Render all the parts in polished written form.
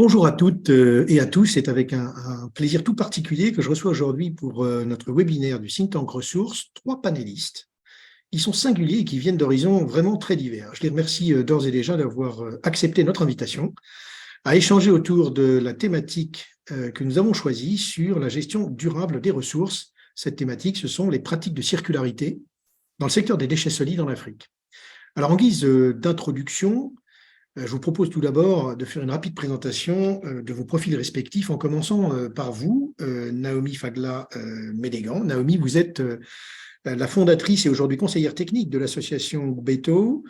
Bonjour à toutes et à tous. C'est avec un plaisir tout particulier que je reçois aujourd'hui pour notre webinaire du Think Tank Ressources trois panélistes. Ils sont singuliers et qui viennent d'horizons vraiment très divers. Je les remercie d'ores et déjà d'avoir accepté notre invitation à échanger autour de la thématique que nous avons choisie sur la gestion durable des ressources. Cette thématique, ce sont les pratiques de circularité dans le secteur des déchets solides en Afrique. Alors, en guise d'introduction, je vous propose tout d'abord de faire une rapide présentation de vos profils respectifs en commençant par vous, Naomi Fagla Médégan. Naomi, vous êtes la fondatrice et aujourd'hui conseillère technique de l'association Beto,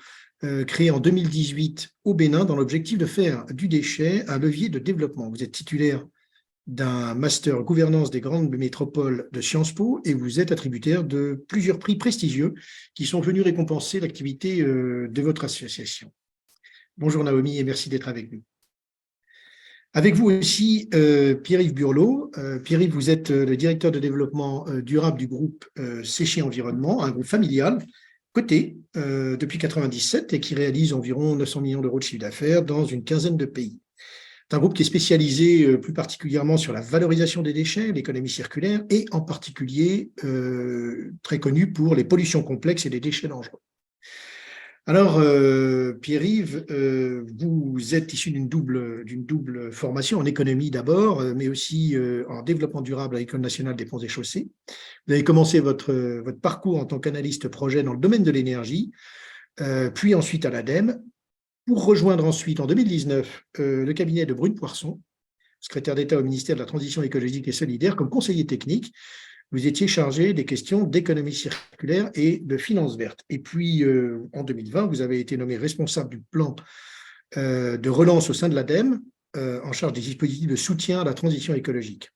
créée en 2018 au Bénin dans l'objectif de faire du déchet un levier de développement. Vous êtes titulaire d'un master gouvernance des grandes métropoles de Sciences Po et vous êtes attributaire de plusieurs prix prestigieux qui sont venus récompenser l'activité de votre association. Bonjour Naomi et merci d'être avec nous. Avec vous aussi, Pierre-Yves Burlot. Pierre-Yves, vous êtes le directeur de développement durable du groupe Séché Environnement, un groupe familial coté depuis 1997 et qui réalise environ 900 millions d'euros de chiffre d'affaires dans une quinzaine de pays. C'est un groupe qui est spécialisé plus particulièrement sur la valorisation des déchets, l'économie circulaire et en particulier très connu pour les pollutions complexes et les déchets dangereux. Alors, Pierre-Yves, vous êtes issu d'une double formation en économie d'abord, mais aussi en développement durable à l'École nationale des ponts et chaussées. Vous avez commencé votre parcours en tant qu'analyste projet dans le domaine de l'énergie, puis ensuite à l'ADEME, pour rejoindre ensuite en 2019 le cabinet de Brune Poirson, secrétaire d'État au ministère de la Transition écologique et solidaire, comme conseiller technique. Vous étiez chargé des questions d'économie circulaire et de finances vertes. Et puis, en 2020, vous avez été nommé responsable du plan de relance au sein de l'ADEME, en charge des dispositifs de soutien à la transition écologique.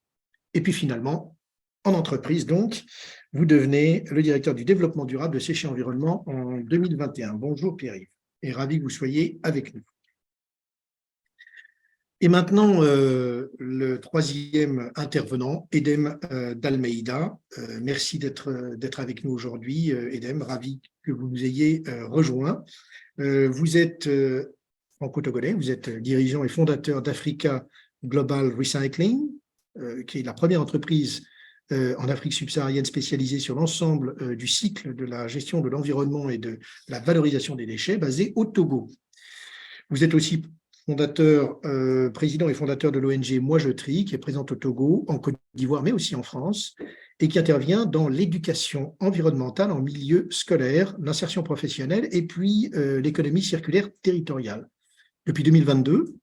Et puis finalement, en entreprise, donc, vous devenez le directeur du développement durable de Séché Environnement en 2021. Bonjour Pierre-Yves, et ravi que vous soyez avec nous. Et maintenant, le troisième intervenant, Edem d'Almeida. Merci d'être avec nous aujourd'hui, Edem. Ravi que vous nous ayez rejoint. Vous êtes franco-togolais, vous êtes dirigeant et fondateur d'Africa Global Recycling, qui est la première entreprise en Afrique subsaharienne spécialisée sur l'ensemble du cycle de la gestion de l'environnement et de la valorisation des déchets, basée au Togo. Vous êtes aussi président et fondateur de l'ONG Moi Je Trie, qui est présente au Togo, en Côte d'Ivoire, mais aussi en France, et qui intervient dans l'éducation environnementale en milieu scolaire, l'insertion professionnelle et puis l'économie circulaire territoriale. Depuis 2022,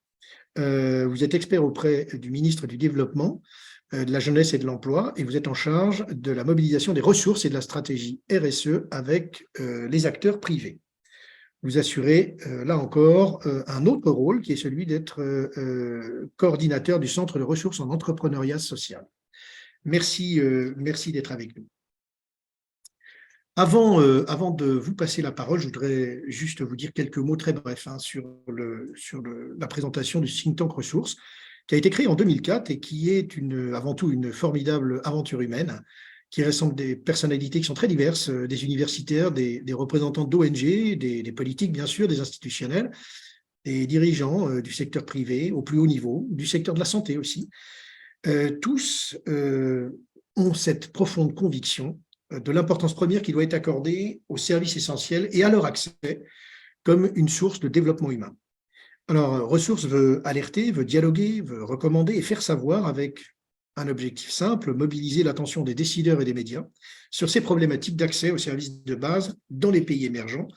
vous êtes expert auprès du ministre du Développement, de la Jeunesse et de l'Emploi, et vous êtes en charge de la mobilisation des ressources et de la stratégie RSE avec les acteurs privés. Vous assurez, là encore, un autre rôle qui est celui d'être coordinateur du Centre de ressources en entrepreneuriat social. Merci d'être avec nous. Avant de vous passer la parole, je voudrais juste vous dire quelques mots très brefs sur la présentation du Think Tank Ressources, qui a été créé en 2004 et qui est avant tout une formidable aventure humaine, qui rassemble des personnalités qui sont très diverses, des universitaires, des représentants d'ONG, des politiques bien sûr, des institutionnels, des dirigeants du secteur privé au plus haut niveau, du secteur de la santé aussi. Tous ont cette profonde conviction de l'importance première qui doit être accordée aux services essentiels et à leur accès comme une source de développement humain. Alors, Ressources veut alerter, veut dialoguer, veut recommander et faire savoir avec un objectif simple, mobiliser l'attention des décideurs et des médias sur ces problématiques d'accès aux services de base dans les pays émergents,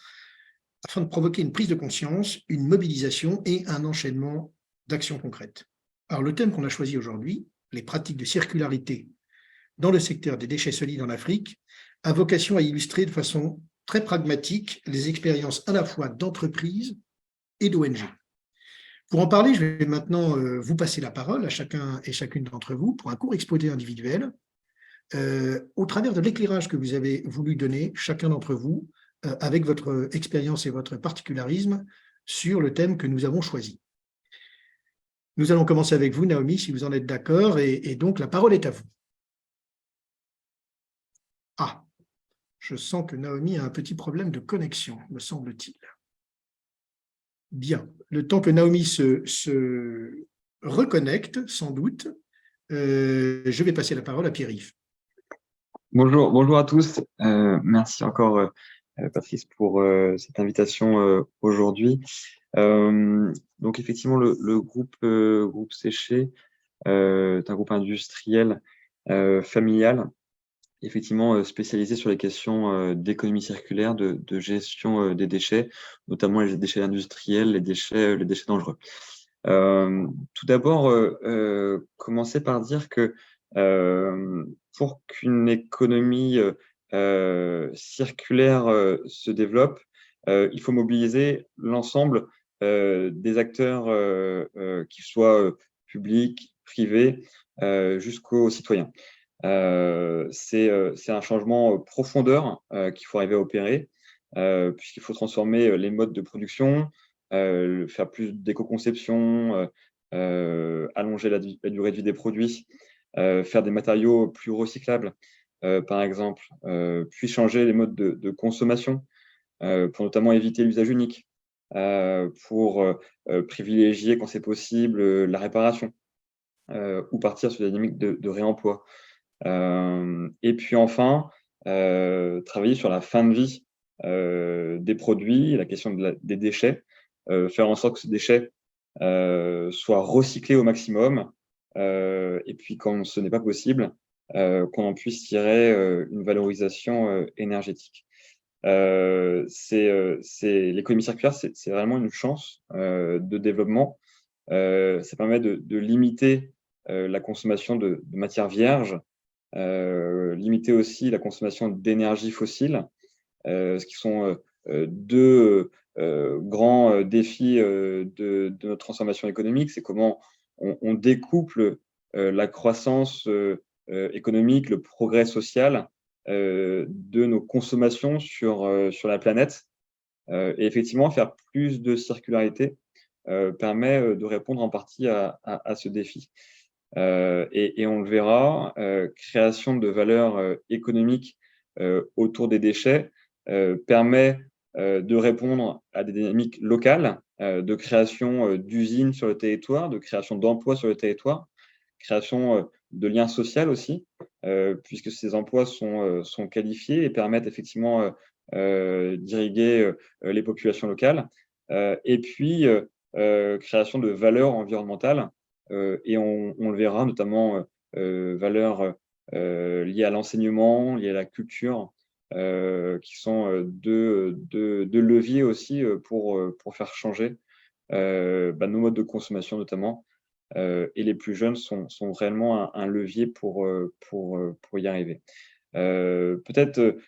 afin de provoquer une prise de conscience, une mobilisation et un enchaînement d'actions concrètes. Alors, le thème qu'on a choisi aujourd'hui, les pratiques de circularité dans le secteur des déchets solides en Afrique, a vocation à illustrer de façon très pragmatique les expériences à la fois d'entreprises et d'ONG. Pour en parler, je vais maintenant vous passer la parole à chacun et chacune d'entre vous pour un court exposé individuel au travers de l'éclairage que vous avez voulu donner, chacun d'entre vous, avec votre expérience et votre particularisme sur le thème que nous avons choisi. Nous allons commencer avec vous, Naomi, si vous en êtes d'accord, et donc la parole est à vous. Ah, je sens que Naomi a un petit problème de connexion, me semble-t-il. Bien, le temps que Naomi se reconnecte sans doute. Je vais passer la parole à Pierre-Yves. Bonjour à tous. Merci encore, Patrice, pour cette invitation aujourd'hui. Donc, effectivement, le groupe Séché est un groupe industriel familial, effectivement spécialisé sur les questions d'économie circulaire, de gestion des déchets, notamment les déchets industriels, les déchets dangereux. Tout d'abord, commencer par dire que pour qu'une économie circulaire se développe, il faut mobiliser l'ensemble des acteurs, qu'ils soient publics, privés, jusqu'aux citoyens. C'est un changement profondeur qu'il faut arriver à opérer, puisqu'il faut transformer les modes de production, faire plus d'éco-conception, allonger la durée de vie des produits, faire des matériaux plus recyclables, par exemple, puis changer les modes de consommation, pour notamment éviter l'usage unique, pour privilégier, quand c'est possible, la réparation, ou partir sur des dynamiques de réemploi. Et puis enfin, travailler sur la fin de vie des produits, la question des déchets, faire en sorte que ces déchets soient recyclés au maximum, et puis quand ce n'est pas possible, qu'on en puisse tirer une valorisation énergétique. L'économie circulaire, c'est vraiment une chance de développement. Ça permet de limiter la consommation de matières vierges, limiter aussi la consommation d'énergie fossile, ce qui sont deux grands défis de notre transformation économique. C'est comment on découple la croissance économique, le progrès social de nos consommations sur la planète. Et effectivement, faire plus de circularité permet de répondre en partie à ce défi. Et on le verra, création de valeur économique autour des déchets permet de répondre à des dynamiques locales, de création d'usines sur le territoire, de création d'emplois sur le territoire, création de liens sociaux aussi, puisque ces emplois sont qualifiés et permettent effectivement d'irriguer les populations locales. Et puis, création de valeurs environnementales, et on le verra notamment valeurs liées à l'enseignement, liées à la culture, qui sont deux leviers aussi pour faire changer nos modes de consommation notamment. Et les plus jeunes sont réellement un levier pour y arriver. Peut-être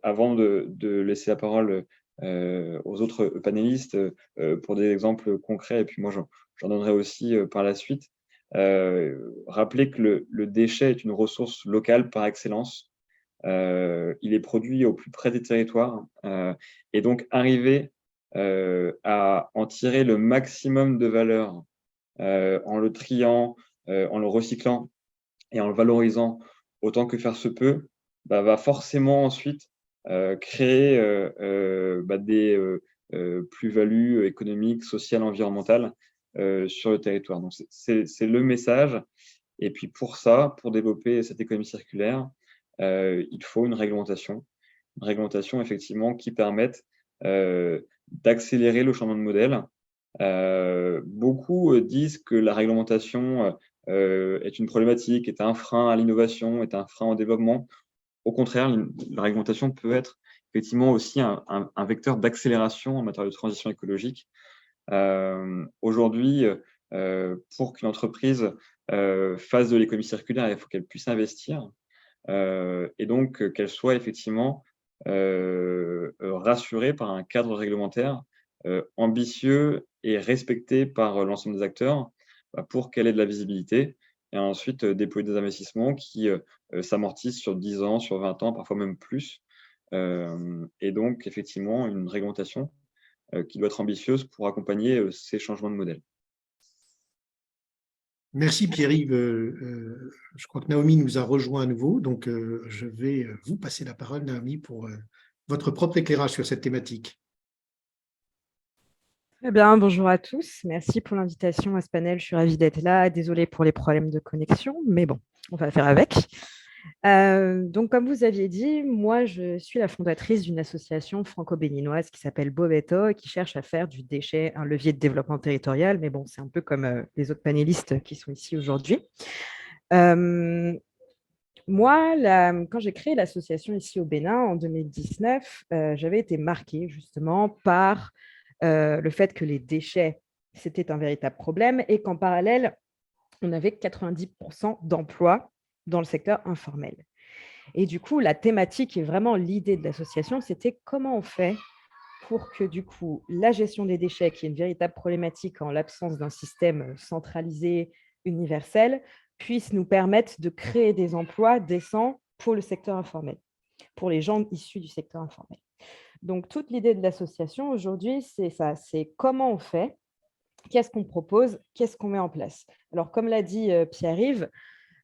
avant de laisser la parole aux autres panélistes pour des exemples concrets, et puis moi j'en donnerai aussi par la suite. Rappeler que le déchet est une ressource locale par excellence. Il est produit au plus près des territoires, et donc arriver à en tirer le maximum de valeur en le triant, en le recyclant et en le valorisant autant que faire se peut, va forcément ensuite créer des plus-values économiques, sociales, environnementales sur le territoire. Donc, c'est le message. Et puis pour ça, pour développer cette économie circulaire, il faut une réglementation effectivement qui permette d'accélérer le changement de modèle. Beaucoup disent que la réglementation est une problématique, est un frein à l'innovation, est un frein au développement. Au contraire, la réglementation peut être effectivement aussi un vecteur d'accélération en matière de transition écologique. Aujourd'hui, pour qu'une entreprise fasse de l'économie circulaire, il faut qu'elle puisse investir, et donc qu'elle soit effectivement rassurée par un cadre réglementaire ambitieux et respecté par l'ensemble des acteurs, pour qu'elle ait de la visibilité et ensuite déployer des investissements qui s'amortissent sur 10 ans, sur 20 ans, parfois même plus. Et donc, effectivement, une réglementation qui doit être ambitieuse pour accompagner ces changements de modèle. Merci Pierre-Yves. Je crois que Naomi nous a rejoint à nouveau, donc je vais vous passer la parole, Naomi, pour votre propre éclairage sur cette thématique. Eh bien, bonjour à tous. Merci pour l'invitation à ce panel. Je suis ravie d'être là. Désolée pour les problèmes de connexion, mais bon, on va faire avec. Donc, comme vous aviez dit, moi, je suis la fondatrice d'une association franco-béninoise qui s'appelle Boveto et qui cherche à faire du déchet un levier de développement territorial. Mais bon, c'est un peu comme les autres panélistes qui sont ici aujourd'hui. Euh, Moi, quand j'ai créé l'association ici au Bénin en 2019, j'avais été marquée justement par le fait que les déchets, c'était un véritable problème et qu'en parallèle, on avait 90% d'emplois dans le secteur informel. Et du coup, la thématique et vraiment l'idée de l'association, c'était comment on fait pour que du coup, la gestion des déchets, qui est une véritable problématique en l'absence d'un système centralisé, universel, puisse nous permettre de créer des emplois décents pour le secteur informel, pour les gens issus du secteur informel. Donc, toute l'idée de l'association aujourd'hui, c'est ça, c'est comment on fait, qu'est-ce qu'on propose, qu'est-ce qu'on met en place. Alors, comme l'a dit Pierre-Yves,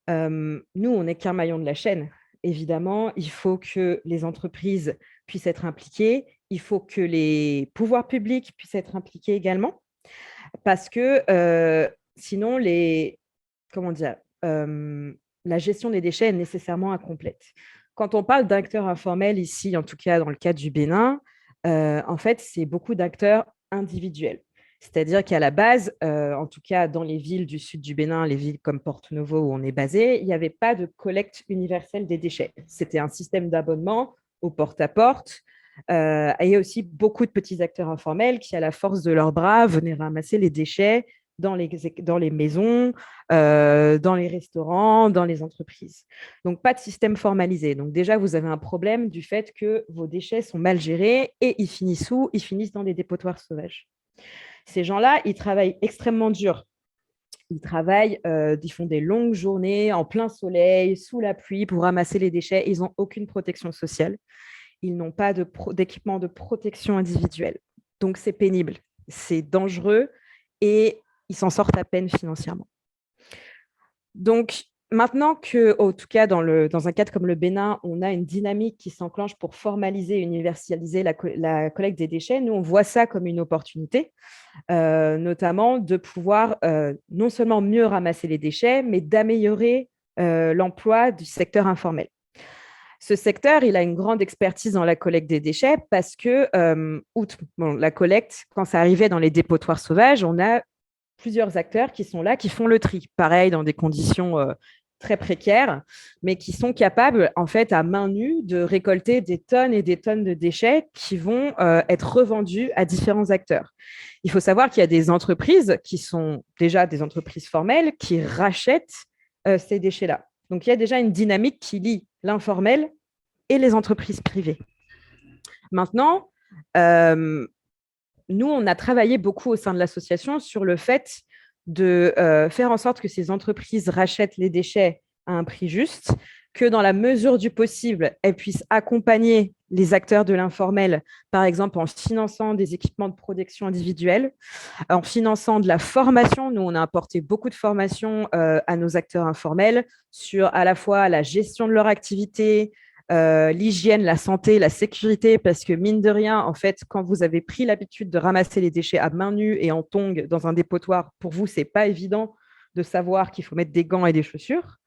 nous, on n'est qu'un maillon de la chaîne. Évidemment, il faut que les entreprises puissent être impliquées, il faut que les pouvoirs publics puissent être impliqués également, parce que sinon, comment dire, la gestion des déchets est nécessairement incomplète. Quand on parle d'acteurs informels ici, en tout cas dans le cas du Bénin, en fait, c'est beaucoup d'acteurs individuels. C'est-à-dire qu'à la base, en tout cas dans les villes du sud du Bénin, les villes comme Porto Novo où on est basé, il n'y avait pas de collecte universelle des déchets. C'était un système d'abonnement au porte-à-porte. Et aussi beaucoup de petits acteurs informels qui, à la force de leurs bras, venaient ramasser les déchets dans les maisons, dans les restaurants, dans les entreprises. Donc, pas de système formalisé. Donc, déjà, vous avez un problème du fait que vos déchets sont mal gérés et ils finissent où? Ils finissent dans des dépotoirs sauvages. Ces gens-là, ils travaillent extrêmement dur. Ils font des longues journées en plein soleil, sous la pluie pour ramasser les déchets. Ils n'ont aucune protection sociale. Ils n'ont pas d'équipement de protection individuelle. Donc, c'est pénible, c'est dangereux et ils s'en sortent à peine financièrement. Donc, maintenant que, en tout cas, dans un cadre comme le Bénin, on a une dynamique qui s'enclenche pour formaliser et universaliser la collecte des déchets, nous, on voit ça comme une opportunité, notamment de pouvoir non seulement mieux ramasser les déchets, mais d'améliorer l'emploi du secteur informel. Ce secteur, il a une grande expertise dans la collecte des déchets parce que, outre la collecte, quand ça arrivait dans les dépotoirs sauvages, on a plusieurs acteurs qui sont là, qui font le tri. Pareil, dans des conditions très précaires, mais qui sont capables, en fait, à main nue, de récolter des tonnes et des tonnes de déchets qui vont être revendus à différents acteurs. Il faut savoir qu'il y a des entreprises qui sont déjà des entreprises formelles qui rachètent ces déchets-là. Donc, il y a déjà une dynamique qui lie l'informel et les entreprises privées. Maintenant, nous, on a travaillé beaucoup au sein de l'association sur le fait de faire en sorte que ces entreprises rachètent les déchets à un prix juste, que dans la mesure du possible, elles puissent accompagner les acteurs de l'informel, par exemple en finançant des équipements de protection individuelle, en finançant de la formation. Nous, on a apporté beaucoup de formation à nos acteurs informels sur à la fois la gestion de leur activité, l'hygiène, la santé, la sécurité, parce que mine de rien, en fait, quand vous avez pris l'habitude de ramasser les déchets à main nue et en tongs dans un dépotoir, pour vous, c'est pas évident de savoir qu'il faut mettre des gants et des chaussures.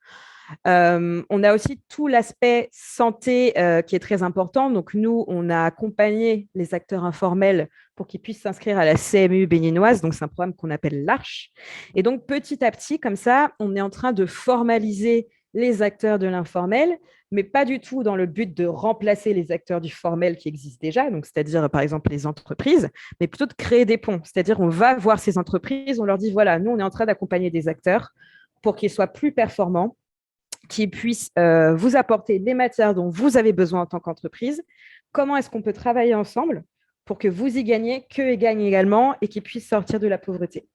On a aussi tout l'aspect santé qui est très important. Donc, nous, on a accompagné les acteurs informels pour qu'ils puissent s'inscrire à la CMU béninoise. Donc, c'est un programme qu'on appelle l'Arche. Et donc, petit à petit, comme ça, on est en train de formaliser les acteurs de l'informel, mais pas du tout dans le but de remplacer les acteurs du formel qui existent déjà, donc c'est-à-dire par exemple les entreprises, mais plutôt de créer des ponts. C'est-à-dire on va voir ces entreprises, on leur dit voilà, nous on est en train d'accompagner des acteurs pour qu'ils soient plus performants, qui puissent vous apporter les matières dont vous avez besoin en tant qu'entreprise. Comment est-ce qu'on peut travailler ensemble pour que vous y gagnez, qu'eux y gagnent également et qu'ils puissent sortir de la pauvreté.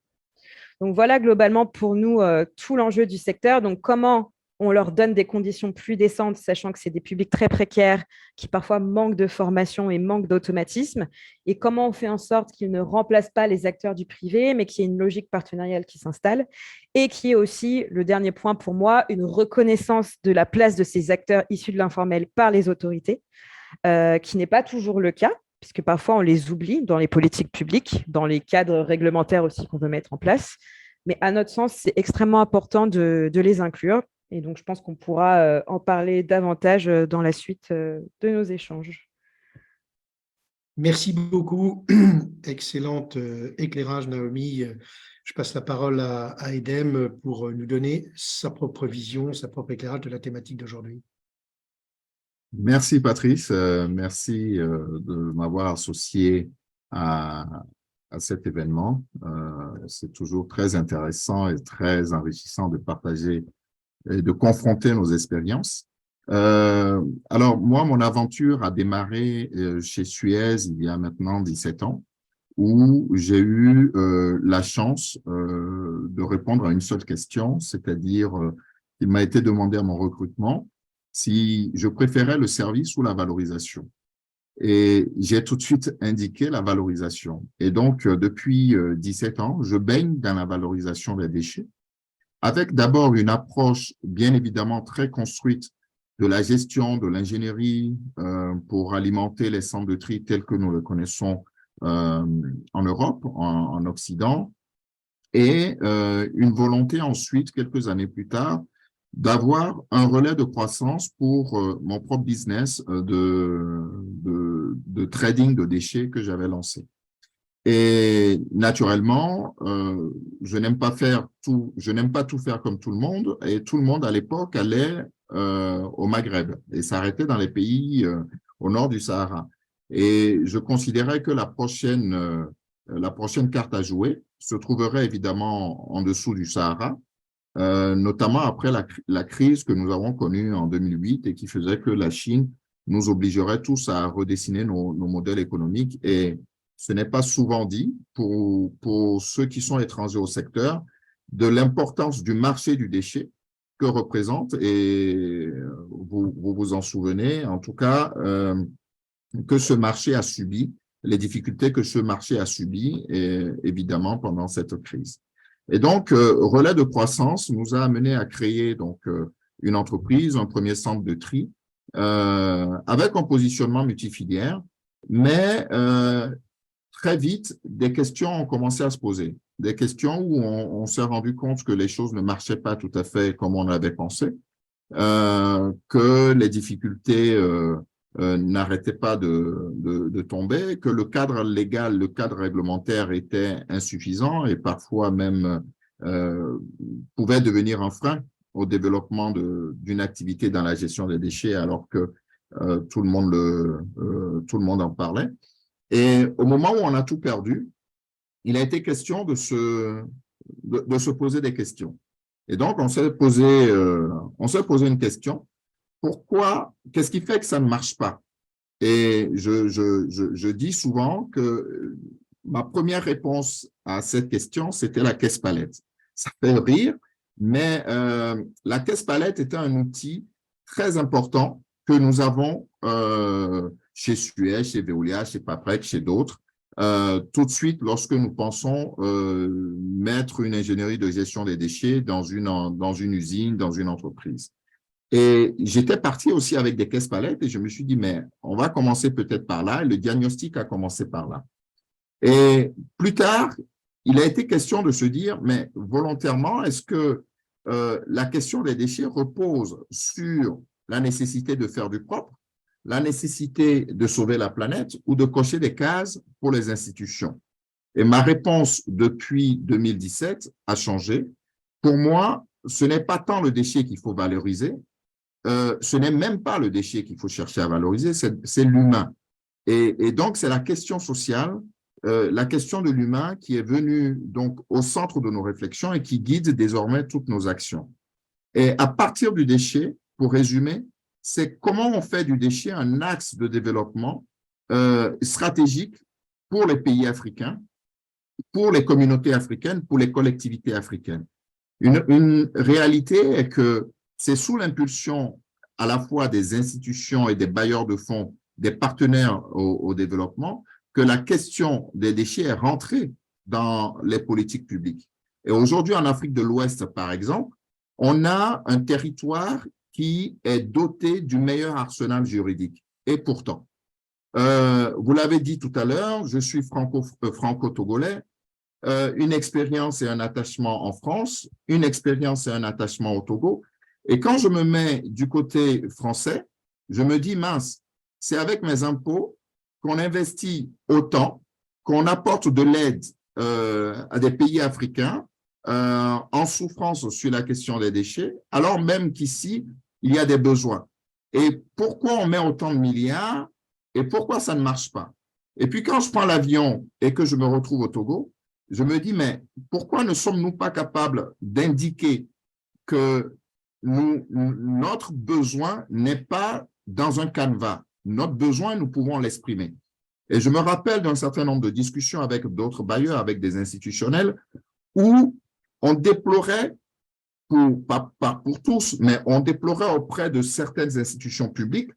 Donc voilà globalement pour nous tout l'enjeu du secteur. Donc comment on leur donne des conditions plus décentes, sachant que c'est des publics très précaires qui parfois manquent de formation et manquent d'automatisme, et comment on fait en sorte qu'ils ne remplacent pas les acteurs du privé, mais qu'il y ait une logique partenariale qui s'installe, et qui est aussi, le dernier point pour moi, une reconnaissance de la place de ces acteurs issus de l'informel par les autorités, qui n'est pas toujours le cas. puisque parfois on les oublie dans les politiques publiques, dans les cadres réglementaires aussi qu'on veut mettre en place. Mais à notre sens, c'est extrêmement important de les inclure. Et donc, je pense qu'on pourra en parler davantage dans la suite de nos échanges. Merci beaucoup. Excellent éclairage, Naomi. Je passe la parole à Edem pour nous donner sa propre vision, sa propre éclairage de la thématique d'aujourd'hui. Merci, Patrice. Merci de m'avoir associé à cet événement. C'est toujours très intéressant et très enrichissant de partager et de confronter nos expériences. Alors, moi, mon aventure a démarré chez Suez il y a maintenant 17 ans, où j'ai eu la chance de répondre à une seule question, c'est-à-dire il m'a été demandé à mon recrutement si je préférais le service ou la valorisation. Et j'ai tout de suite indiqué la valorisation. Et donc, depuis 17 ans, je baigne dans la valorisation des déchets, avec d'abord une approche bien évidemment très construite de la gestion, de l'ingénierie pour alimenter les centres de tri tels que nous le connaissons en Europe, en Occident, et une volonté ensuite, quelques années plus tard, d'avoir un relais de croissance pour mon propre business de trading de déchets que j'avais lancé. Et naturellement, je n'aime pas tout faire comme tout le monde, et tout le monde à l'époque allait au Maghreb et s'arrêtait dans les pays au nord du Sahara. Et je considérais que la prochaine carte à jouer se trouverait évidemment en dessous du Sahara, notamment après la crise que nous avons connue en 2008 et qui faisait que la Chine nous obligerait tous à redessiner nos modèles économiques. Et ce n'est pas souvent dit pour ceux qui sont étrangers au secteur de l'importance du marché du déchet que représente, et vous vous en souvenez, en tout cas, que ce marché a subi, les difficultés que ce marché a subies, évidemment, pendant cette crise. Et donc, Relais de croissance nous a amené à créer donc une entreprise, un premier centre de tri, avec un positionnement multifilière, mais très vite, des questions ont commencé à se poser. Des questions où on s'est rendu compte que les choses ne marchaient pas tout à fait comme on avait pensé, que les difficultés n'arrêtaient pas de tomber, que le cadre légal, le cadre réglementaire était insuffisant et parfois même pouvait devenir un frein au développement d'une activité dans la gestion des déchets, alors que tout le monde en parlait. Et au moment où on a tout perdu, il a été question de se poser des questions. Et donc, on s'est posé une question. Pourquoi, qu'est-ce qui fait que ça ne marche pas? Et je dis souvent que ma première réponse à cette question, c'était la caisse palette. Ça fait rire, mais la caisse palette était un outil très important que nous avons chez Suez, chez Veolia, chez Paprec, chez d'autres, tout de suite lorsque nous pensons mettre une ingénierie de gestion des déchets dans une usine, dans une entreprise. Et j'étais parti aussi avec des caisses palettes et je me suis dit, mais on va commencer peut-être par là. Et le diagnostic a commencé par là. Et plus tard, il a été question de se dire, mais volontairement, est-ce que la question des déchets repose sur la nécessité de faire du propre, la nécessité de sauver la planète ou de cocher des cases pour les institutions? Et ma réponse depuis 2017 a changé. Pour moi, ce n'est pas tant le déchet qu'il faut valoriser, ce n'est même pas le déchet qu'il faut chercher à valoriser, c'est l'humain. Et donc, c'est la question sociale, la question de l'humain qui est venue donc au centre de nos réflexions et qui guide désormais toutes nos actions. Et à partir du déchet, pour résumer, c'est comment on fait du déchet un axe de développement stratégique pour les pays africains, pour les communautés africaines, pour les collectivités africaines. Une réalité est que c'est sous l'impulsion à la fois des institutions et des bailleurs de fonds, des partenaires au développement, que la question des déchets est rentrée dans les politiques publiques. Et aujourd'hui, en Afrique de l'Ouest, par exemple, on a un territoire qui est doté du meilleur arsenal juridique. Et pourtant, Vous l'avez dit tout à l'heure, je suis franco-togolais, une expérience et un attachement en France, une expérience et un attachement au Togo. Et quand je me mets du côté français, je me dis, mince, c'est avec mes impôts qu'on investit autant, qu'on apporte de l'aide à des pays africains en souffrance sur la question des déchets, alors même qu'ici, il y a des besoins. Et pourquoi on met autant de milliards et pourquoi ça ne marche pas? Et puis quand je prends l'avion et que je me retrouve au Togo, je me dis, mais pourquoi ne sommes-nous pas capables d'indiquer que notre besoin n'est pas dans un canevas. Notre besoin, nous pouvons l'exprimer. Et je me rappelle d'un certain nombre de discussions avec d'autres bailleurs, avec des institutionnels, où on déplorait, pas pour tous, mais on déplorait auprès de certaines institutions publiques,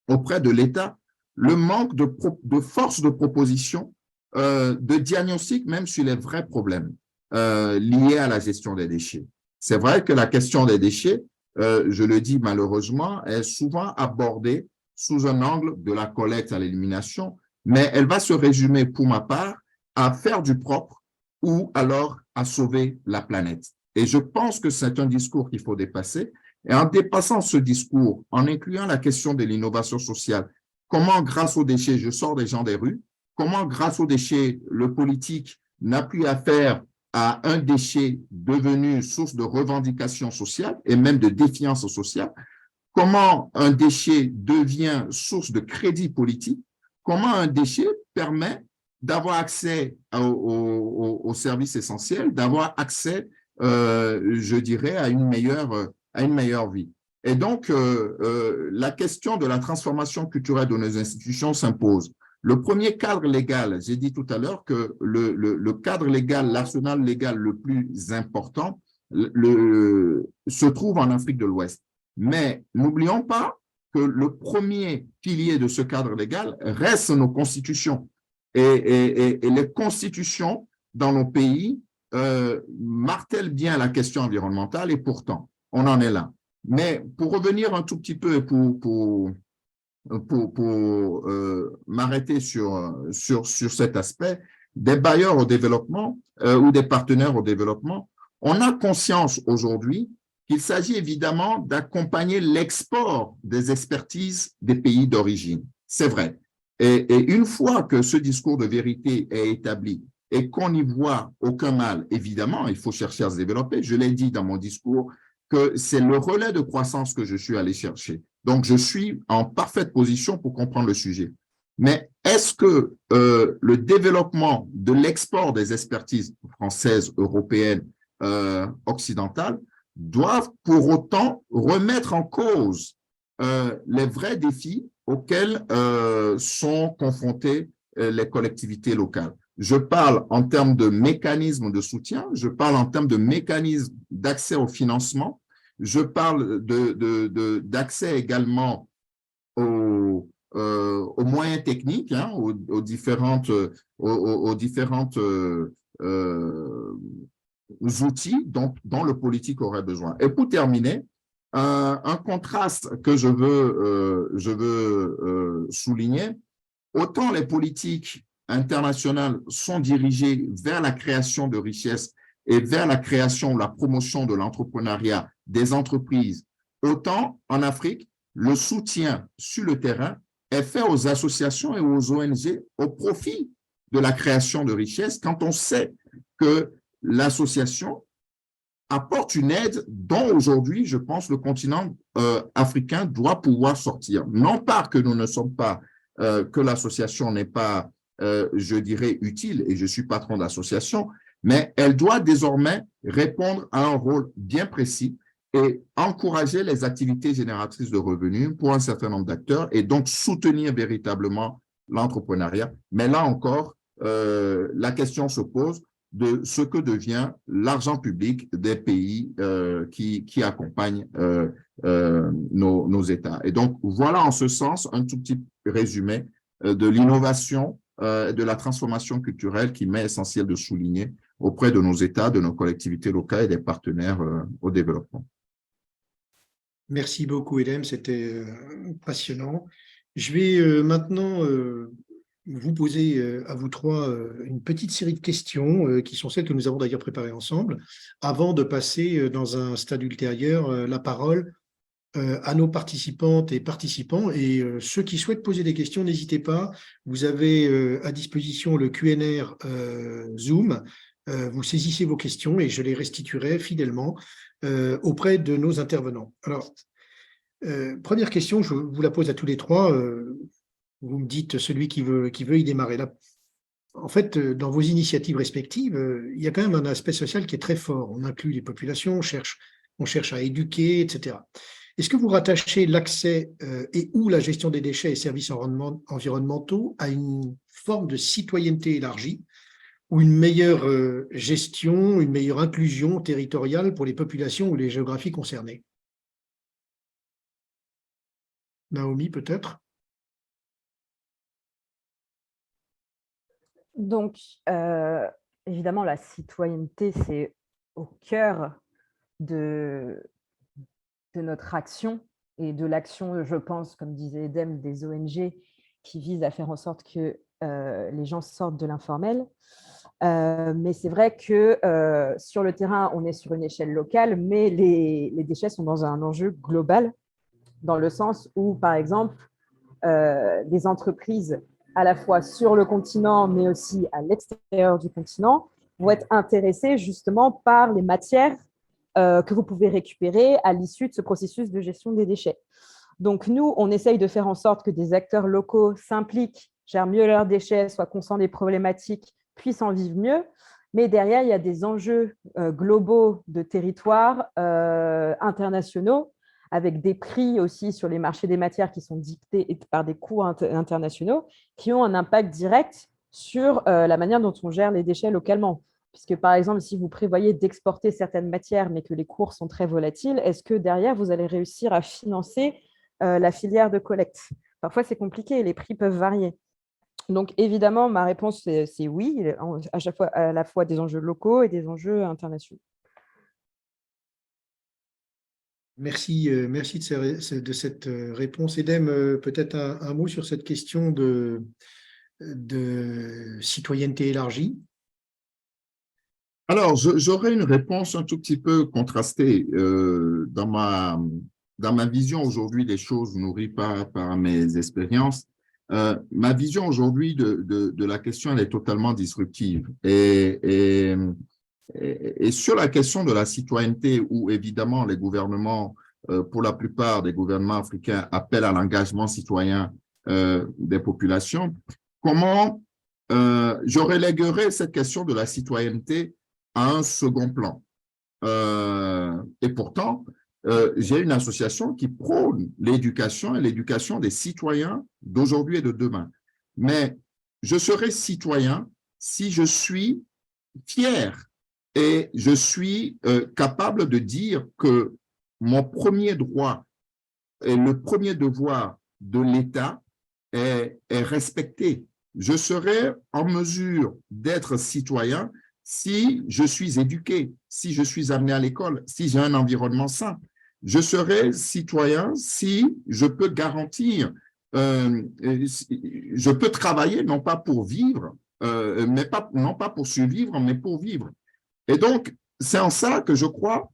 auprès de l'État, le manque de force de proposition, de diagnostic même sur les vrais problèmes liés à la gestion des déchets. C'est vrai que la question des déchets, je le dis malheureusement, est souvent abordée sous un angle de la collecte à l'élimination, mais elle va se résumer pour ma part à faire du propre ou alors à sauver la planète. Et je pense que c'est un discours qu'il faut dépasser. Et en dépassant ce discours, en incluant la question de l'innovation sociale, comment grâce aux déchets, je sors des gens des rues, comment grâce aux déchets, le politique n'a plus affaire à un déchet devenu source de revendication sociale et même de défiance sociale, comment un déchet devient source de crédit politique, comment un déchet permet d'avoir accès aux services essentiels, d'avoir accès, je dirais, à une meilleure vie. Et donc, la question de la transformation culturelle de nos institutions s'impose. Le premier cadre légal, j'ai dit tout à l'heure que le cadre légal, l'arsenal légal le plus important se trouve en Afrique de l'Ouest. Mais n'oublions pas que le premier pilier de ce cadre légal reste nos constitutions. Et les constitutions dans nos pays martèlent bien la question environnementale et pourtant, on en est là. Mais pour revenir un tout petit peu et pour m'arrêter sur cet aspect, des bailleurs au développement ou des partenaires au développement, on a conscience aujourd'hui qu'il s'agit évidemment d'accompagner l'export des expertises des pays d'origine. C'est vrai. Et une fois que ce discours de vérité est établi et qu'on n'y voit aucun mal, évidemment, il faut chercher à se développer. Je l'ai dit dans mon discours que c'est le relais de croissance que je suis allé chercher. Donc, je suis en parfaite position pour comprendre le sujet. Mais est-ce que le développement de l'export des expertises françaises, européennes, occidentales doivent pour autant remettre en cause les vrais défis auxquels sont confrontées les collectivités locales? Je parle en termes de mécanismes de soutien, je parle en termes de mécanismes d'accès au financement, je parle d'accès également aux moyens techniques, hein, aux différentes outils dont le politique aurait besoin. Et pour terminer, un contraste que je veux souligner, autant les politiques internationales sont dirigées vers la création de richesses et vers la création ou la promotion de l'entrepreneuriat des entreprises, autant en Afrique, le soutien sur le terrain est fait aux associations et aux ONG au profit de la création de richesses quand on sait que l'association apporte une aide dont aujourd'hui, je pense, le continent africain doit pouvoir sortir. Non pas que nous ne sommes pas, que l'association n'est pas, je dirais, utile, et je suis patron d'association, mais elle doit désormais répondre à un rôle bien précis et encourager les activités génératrices de revenus pour un certain nombre d'acteurs et donc soutenir véritablement l'entrepreneuriat. Mais là encore, la question se pose de ce que devient l'argent public des pays qui accompagnent nos États. Et donc, voilà en ce sens un tout petit résumé de l'innovation, de la transformation culturelle qui m'est essentiel de souligner auprès de nos États, de nos collectivités locales et des partenaires au développement. Merci beaucoup, Edem, c'était passionnant. Je vais maintenant vous poser à vous trois une petite série de questions qui sont celles que nous avons d'ailleurs préparées ensemble, avant de passer dans un stade ultérieur la parole à nos participantes et participants. Et ceux qui souhaitent poser des questions, n'hésitez pas. Vous avez à disposition le QNR Zoom. Vous saisissez vos questions et je les restituerai fidèlement auprès de nos intervenants. Alors, première question, je vous la pose à tous les trois. Vous me dites celui qui veut y démarrer. Là, en fait, dans vos initiatives respectives, il y a quand même un aspect social qui est très fort. On inclut les populations, on cherche à éduquer, etc. Est-ce que vous rattachez l'accès et ou la gestion des déchets et services environnementaux à une forme de citoyenneté élargie ou une meilleure gestion, une meilleure inclusion territoriale pour les populations ou les géographies concernées? Naomi, peut-être? Donc, évidemment, la citoyenneté, c'est au cœur de notre action et de l'action, je pense, comme disait Edem, des ONG qui visent à faire en sorte que les gens sortent de l'informel. Mais c'est vrai que sur le terrain, on est sur une échelle locale, mais les déchets sont dans un enjeu global, dans le sens où, par exemple, des entreprises à la fois sur le continent, mais aussi à l'extérieur du continent, vont être intéressées justement par les matières que vous pouvez récupérer à l'issue de ce processus de gestion des déchets. Donc, nous, on essaye de faire en sorte que des acteurs locaux s'impliquent, gèrent mieux leurs déchets, soient conscients des problématiques, puissent en vivre mieux. Mais derrière, il y a des enjeux globaux de territoire internationaux, avec des prix aussi sur les marchés des matières qui sont dictés par des coûts internationaux, qui ont un impact direct sur la manière dont on gère les déchets localement. Puisque, par exemple, si vous prévoyez d'exporter certaines matières, mais que les cours sont très volatiles, est-ce que derrière, vous allez réussir à financer la filière de collecte? Parfois, c'est compliqué, les prix peuvent varier. Donc, évidemment, ma réponse, c'est oui, à la fois des enjeux locaux et des enjeux internationaux. Merci, merci de cette réponse. Edem, peut-être un mot sur cette question de citoyenneté élargie. Alors, j'aurais une réponse un tout petit peu contrastée. Dans ma vision aujourd'hui des choses, nourrie par mes expériences, ma vision aujourd'hui de la question, elle est totalement disruptive. Et sur la question de la citoyenneté, où évidemment les gouvernements, pour la plupart des gouvernements africains, appellent à l'engagement citoyen des populations, comment je reléguerais cette question de la citoyenneté à un second plan. Et pourtant, j'ai une association qui prône l'éducation et l'éducation des citoyens d'aujourd'hui et de demain. Mais je serai citoyen si je suis fier et je suis capable de dire que mon premier droit et le premier devoir de l'État est respecté. Je serai en mesure d'être citoyen si je suis éduqué, si je suis amené à l'école, si j'ai un environnement sain. Je serai citoyen si je peux garantir, je peux travailler non pas pour vivre, non pas pour survivre, mais pour vivre. Et donc, c'est en ça que je crois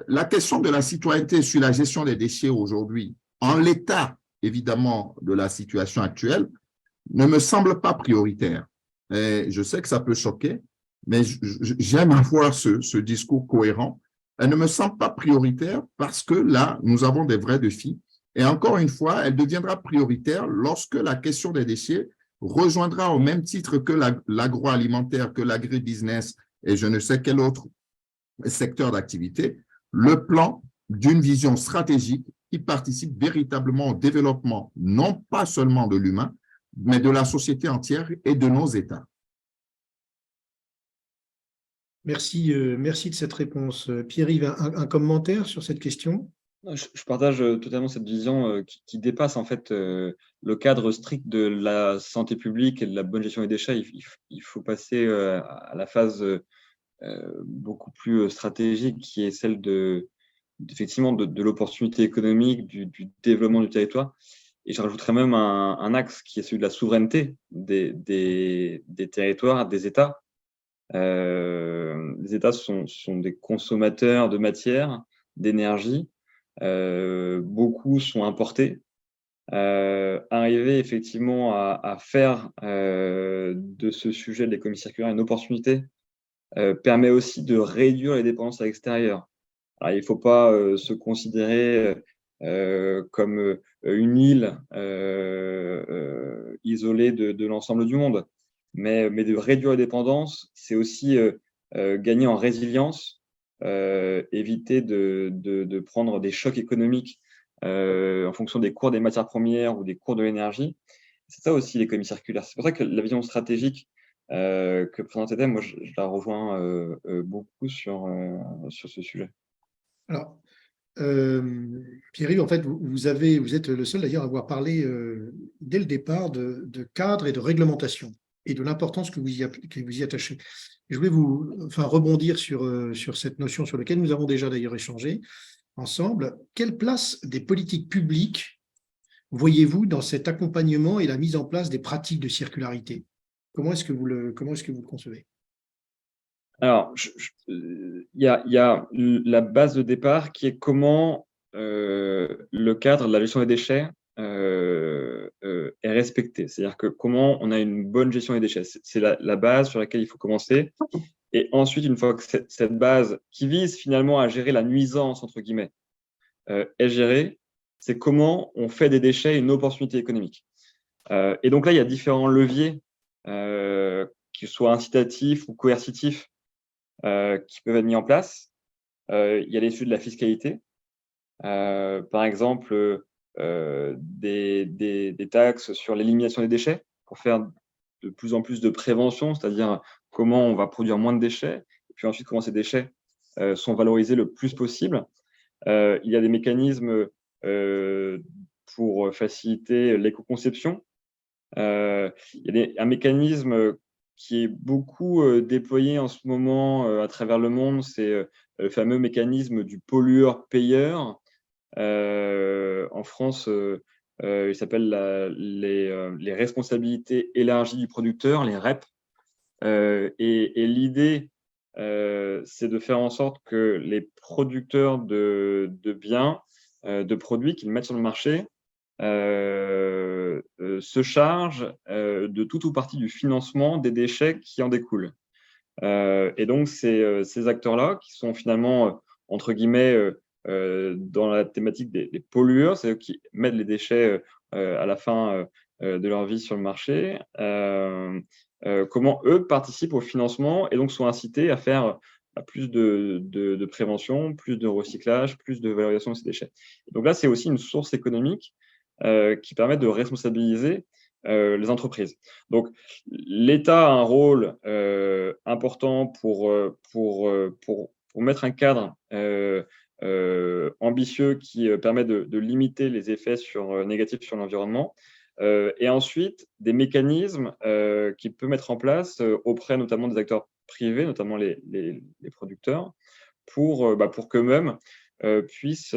la question de la citoyenneté sur la gestion des déchets aujourd'hui, en l'état évidemment de la situation actuelle, ne me semble pas prioritaire. Et je sais que ça peut choquer, mais j'aime avoir ce discours cohérent. Elle ne me semble pas prioritaire parce que là, nous avons des vrais défis. Et encore une fois, elle deviendra prioritaire lorsque la question des déchets rejoindra au même titre que l'agroalimentaire, que l'agribusiness et je ne sais quel autre secteur d'activité, le plan d'une vision stratégique qui participe véritablement au développement, non pas seulement de l'humain, mais de la société entière et de nos États. Merci, merci de cette réponse. Pierre-Yves, un commentaire sur cette question? Je partage totalement cette vision qui dépasse en fait le cadre strict de la santé publique et de la bonne gestion des déchets. Il faut passer à la phase beaucoup plus stratégique qui est celle effectivement de l'opportunité économique, du développement du territoire. Et je rajouterais même un axe qui est celui de la souveraineté des territoires, des États. Les États sont des consommateurs de matière, d'énergie. Beaucoup sont importés. Arriver effectivement à faire de ce sujet de l'économie circulaire une opportunité permet aussi de réduire les dépendances à l'extérieur. Alors, il ne faut pas se considérer comme une île isolée de l'ensemble du monde, mais de réduire les dépendances, c'est aussi gagner en résilience, éviter de prendre des chocs économiques en fonction des cours des matières premières ou des cours de l'énergie. C'est ça aussi l'économie circulaire. C'est pour ça que la vision stratégique que présente Thème, moi je la rejoins beaucoup sur ce sujet. Alors, Pierre-Yves, en fait, vous êtes le seul d'ailleurs à avoir parlé dès le départ de cadre et de réglementation et de l'importance que vous y attachez. Je voulais rebondir sur cette notion sur laquelle nous avons déjà d'ailleurs échangé ensemble. Quelle place des politiques publiques voyez-vous dans cet accompagnement et la mise en place des pratiques de circularité? Comment est-ce que vous le concevez? Alors, il y a la base de départ qui est comment le cadre de la gestion des déchets est respecté. C'est-à-dire que comment on a une bonne gestion des déchets. C'est la base sur laquelle il faut commencer. Et ensuite, une fois que cette base qui vise finalement à gérer la nuisance, entre guillemets, est gérée, c'est comment on fait des déchets une opportunité économique. Et donc là, il y a différents leviers, qu'ils soient incitatifs ou coercitifs, qui peuvent être mis en place. Il y a les sujets de la fiscalité. Par exemple, des taxes sur l'élimination des déchets pour faire de plus en plus de prévention, c'est-à-dire comment on va produire moins de déchets, et puis ensuite comment ces déchets sont valorisés le plus possible. Il y a des mécanismes pour faciliter l'éco-conception. Il y a un mécanisme qui est beaucoup déployé en ce moment à travers le monde, c'est le fameux mécanisme du pollueur-payeur. En France, il s'appelle les responsabilités élargies du producteur, les REP. Et l'idée, c'est de faire en sorte que les producteurs de biens, de produits qu'ils mettent sur le marché, se chargent de tout ou partie du financement des déchets qui en découlent. Et donc, ces acteurs-là, qui sont finalement, entre guillemets, dans la thématique des pollueurs, c'est eux qui mettent les déchets à la fin de leur vie sur le marché, comment eux participent au financement et donc sont incités à faire plus de prévention, plus de recyclage, plus de valorisation de ces déchets. Et donc là, c'est aussi une source économique qui permet de responsabiliser les entreprises. Donc, l'État a un rôle important pour mettre un cadre ambitieux qui permet de limiter les effets négatifs sur l'environnement. Et ensuite, des mécanismes qu'il peut mettre en place auprès notamment des acteurs privés, notamment les producteurs, pour qu'eux-mêmes puissent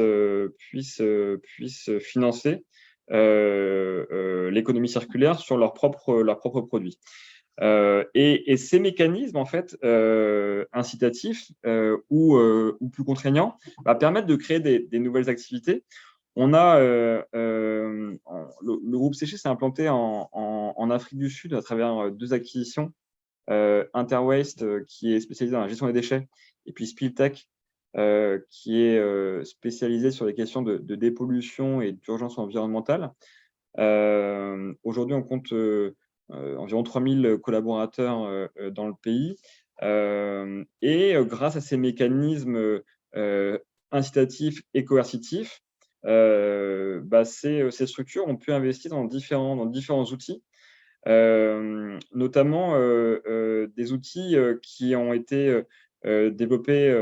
financer l'économie circulaire sur leurs propres produits. Et ces mécanismes, en fait, incitatifs ou plus contraignants, permettent de créer des nouvelles activités. On a le groupe Séché s'est implanté en Afrique du Sud à travers 2 acquisitions, Interwaste, qui est spécialisé dans la gestion des déchets, et puis Spiltech, qui est spécialisé sur les questions de dépollution et d'urgence environnementale. Aujourd'hui, on compte environ 3000 collaborateurs dans le pays. Et grâce à ces mécanismes incitatifs et coercitifs, ces structures ont pu investir dans différents outils, notamment des outils qui ont été développés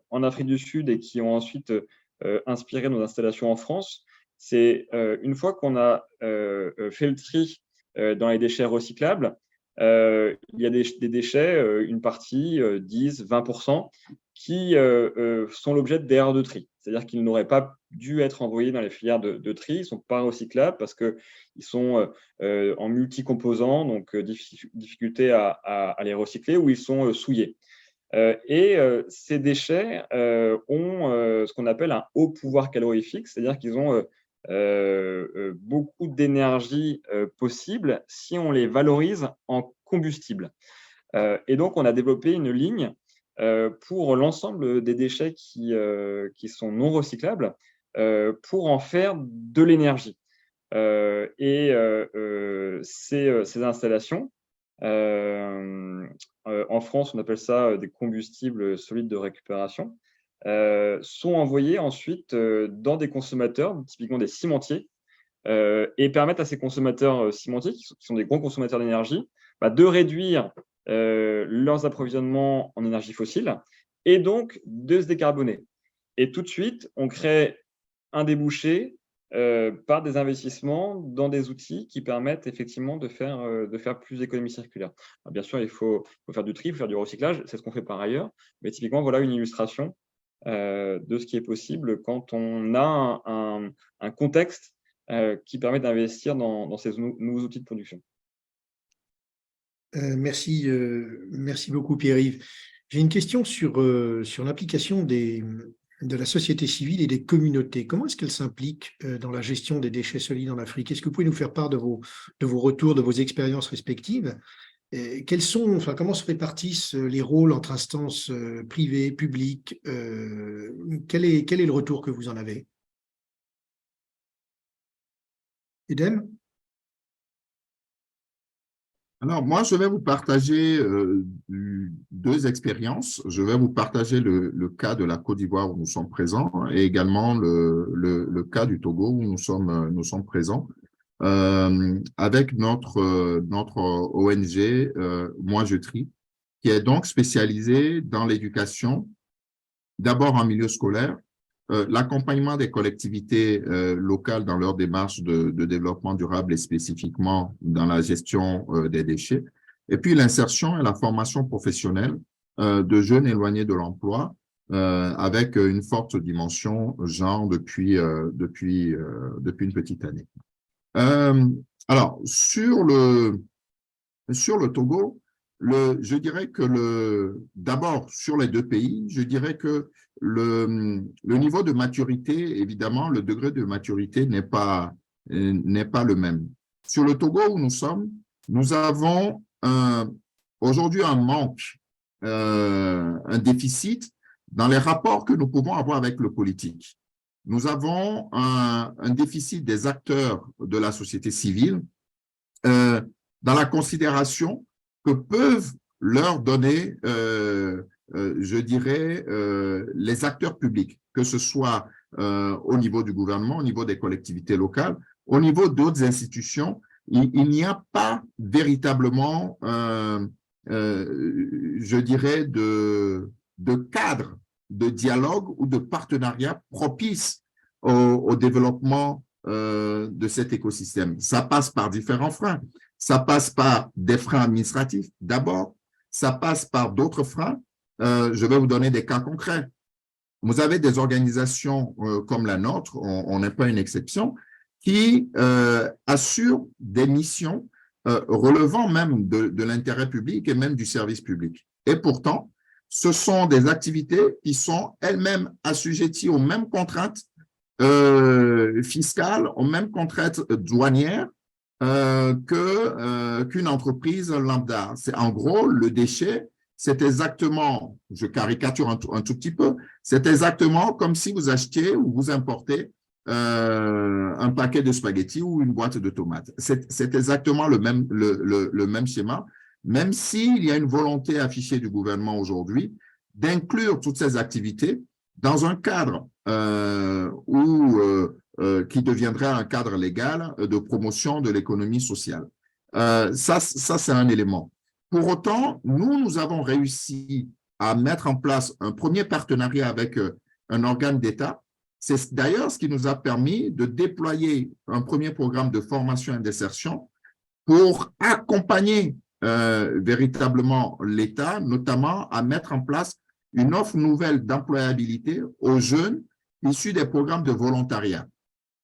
en Afrique du Sud et qui ont ensuite inspiré nos installations en France. C'est une fois qu'on a fait le tri dans les déchets recyclables, il y a des déchets, une partie, 10, 20%, qui sont l'objet d'erreurs de tri. C'est-à-dire qu'ils n'auraient pas dû être envoyés dans les filières de tri, ils ne sont pas recyclables parce qu'ils sont en multicomposants, donc difficulté à les recycler, ou ils sont souillés. Ces déchets ont ce qu'on appelle un haut pouvoir calorifique, c'est-à-dire qu'ils ont beaucoup d'énergie possible si on les valorise en combustible. Et donc, on a développé une ligne pour l'ensemble des déchets qui sont non recyclables pour en faire de l'énergie. Ces installations, en France, on appelle ça des combustibles solides de récupération, sont envoyés ensuite dans des consommateurs, typiquement des cimentiers, et permettent à ces consommateurs cimentiers, qui sont des gros consommateurs d'énergie, de réduire leurs approvisionnements en énergie fossile et donc de se décarboner. Et tout de suite, on crée un débouché par des investissements dans des outils qui permettent effectivement de faire plus d'économie circulaire. Alors, bien sûr, il faut faire du tri, il faut faire du recyclage, c'est ce qu'on fait par ailleurs, mais typiquement, voilà une illustration de ce qui est possible quand on a un contexte qui permet d'investir dans ces nouveaux outils de production. Merci beaucoup, Pierre-Yves. J'ai une question sur l'implication de la société civile et des communautés. Comment est-ce qu'elles s'impliquent dans la gestion des déchets solides en Afrique? Est-ce que vous pouvez nous faire part de vos retours, de vos expériences respectives? Comment se répartissent les rôles entre instances privées, publiques? Quel est le retour que vous en avez? Edem? Alors, moi, je vais vous partager deux expériences. Je vais vous partager le cas de la Côte d'Ivoire où nous sommes présents et également le cas du Togo où nous sommes présents avec notre ONG Moi Je Trie, qui est donc spécialisée dans l'éducation, d'abord en milieu scolaire, l'accompagnement des collectivités locales dans leur démarche de développement durable et spécifiquement dans la gestion des déchets, et puis l'insertion et la formation professionnelle de jeunes éloignés de l'emploi avec une forte dimension genre depuis une petite année. Alors, sur le Togo, je dirais que d'abord, sur les deux pays, je dirais que le niveau de maturité, évidemment, le degré de maturité n'est pas le même. Sur le Togo où nous sommes, nous avons aujourd'hui un manque, un déficit dans les rapports que nous pouvons avoir avec le politique. Nous avons un déficit des acteurs de la société civile dans la considération que peuvent leur donner, je dirais, les acteurs publics, que ce soit au niveau du gouvernement, au niveau des collectivités locales, au niveau d'autres institutions. Il n'y a pas véritablement, je dirais, de cadre de dialogue ou de partenariat propice au développement de cet écosystème. Ça passe par différents freins. Ça passe par des freins administratifs d'abord, ça passe par d'autres freins. Je vais vous donner des cas concrets. Vous avez des organisations comme la nôtre, on n'est pas une exception, qui assurent des missions relevant même de l'intérêt public et même du service public. Et pourtant, ce sont des activités qui sont elles-mêmes assujetties aux mêmes contraintes fiscales, aux mêmes contraintes douanières qu'une entreprise lambda. C'est en gros le déchet, c'est exactement, je caricature un tout petit peu, c'est exactement comme si vous achetiez ou vous importez un paquet de spaghettis ou une boîte de tomates. C'est exactement le même schéma, même s'il y a une volonté affichée du gouvernement aujourd'hui d'inclure toutes ces activités dans un cadre qui deviendrait un cadre légal de promotion de l'économie sociale. Ça c'est un élément. Pour autant, nous avons réussi à mettre en place un premier partenariat avec un organe d'État. C'est d'ailleurs ce qui nous a permis de déployer un premier programme de formation et d'insertion pour accompagner véritablement l'État, notamment à mettre en place une offre nouvelle d'employabilité aux jeunes issus des programmes de volontariat.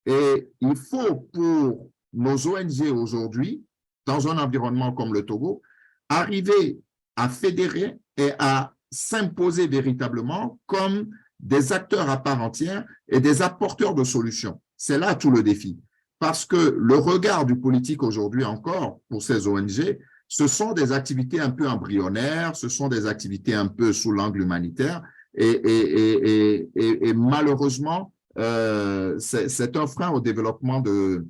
Et il faut pour nos ONG aujourd'hui, dans un environnement comme le Togo, arriver à fédérer et à s'imposer véritablement comme des acteurs à part entière et des apporteurs de solutions. C'est là tout le défi. Parce que le regard du politique aujourd'hui encore pour ces ONG, ce sont des activités un peu embryonnaires, ce sont des activités un peu sous l'angle humanitaire et malheureusement, c'est un frein au développement de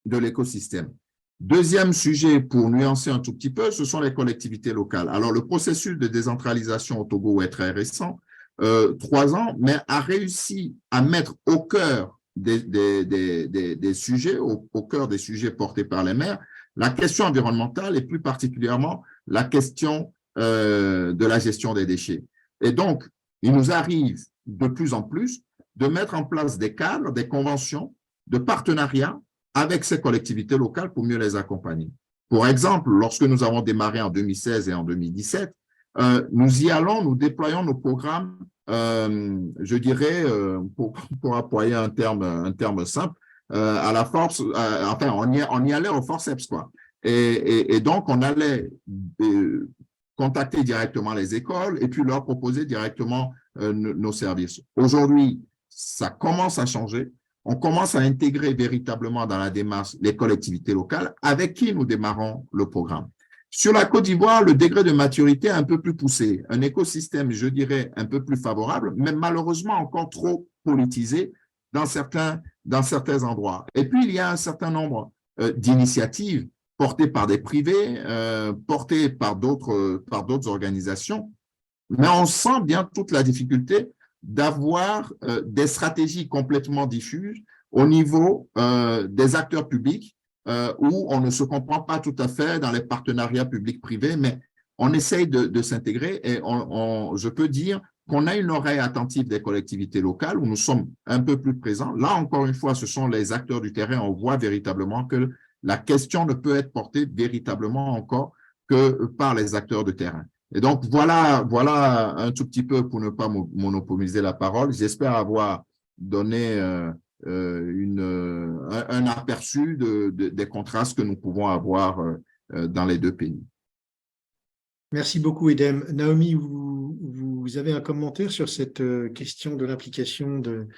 l'écosystème. Deuxième sujet pour nuancer un tout petit peu, ce sont les collectivités locales. Alors, le processus de décentralisation au Togo est très récent, 3 ans, mais a réussi à mettre au cœur des sujets, au cœur des sujets portés par les maires, la question environnementale et plus particulièrement la question de la gestion des déchets. Et donc, il nous arrive de plus en plus de mettre en place des cadres, des conventions de partenariat avec ces collectivités locales pour mieux les accompagner. Pour exemple, lorsque nous avons démarré en 2016 et en 2017, nous y allons, nous déployons nos programmes, je dirais, pour employer un terme simple, à la force, enfin, on y allait au forceps, quoi. Et donc, on allait contacter directement les écoles et puis leur proposer directement nos services. Aujourd'hui, ça commence à changer. On commence à intégrer véritablement dans la démarche les collectivités locales avec qui nous démarrons le programme. Sur la Côte d'Ivoire, le degré de maturité est un peu plus poussé, un écosystème, je dirais, un peu plus favorable, mais malheureusement encore trop politisé dans certains endroits. Et puis, il y a un certain nombre d'initiatives portées par des privés, portées par d'autres organisations, mais on sent bien toute la difficulté d'avoir des stratégies complètement diffuses au niveau des acteurs publics où on ne se comprend pas tout à fait dans les partenariats publics-privés, mais on essaye de s'intégrer et je peux dire qu'on a une oreille attentive des collectivités locales où nous sommes un peu plus présents. Là, encore une fois, ce sont les acteurs du terrain. On voit véritablement que la question ne peut être portée véritablement encore que par les acteurs de terrain. Et donc, voilà un tout petit peu pour ne pas monopoliser la parole. J'espère avoir donné un aperçu des contrastes que nous pouvons avoir dans les deux pays. Merci beaucoup, Edem. Naomi, vous avez un commentaire sur cette question de l'implication de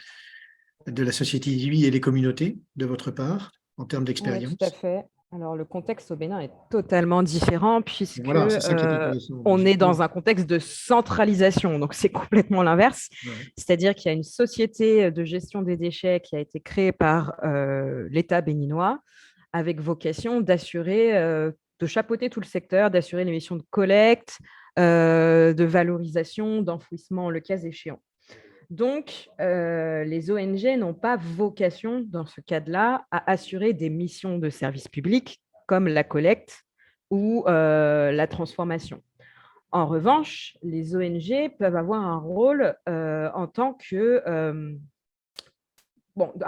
la société civile et les communautés de votre part, en termes d'expérience? Oui, tout à fait. Alors, le contexte au Bénin est totalement différent puisque voilà, c'est ça qui est intéressant. on est dans un contexte de centralisation, donc c'est complètement l'inverse. Ouais. C'est-à-dire qu'il y a une société de gestion des déchets qui a été créée par l'État béninois avec vocation d'assurer, de chapeauter tout le secteur, d'assurer les missions de collecte, de valorisation, d'enfouissement, le cas échéant. Donc, les ONG n'ont pas vocation, dans ce cadre-là, à assurer des missions de service public comme la collecte ou la transformation. En revanche, les ONG peuvent avoir un rôle en tant que… un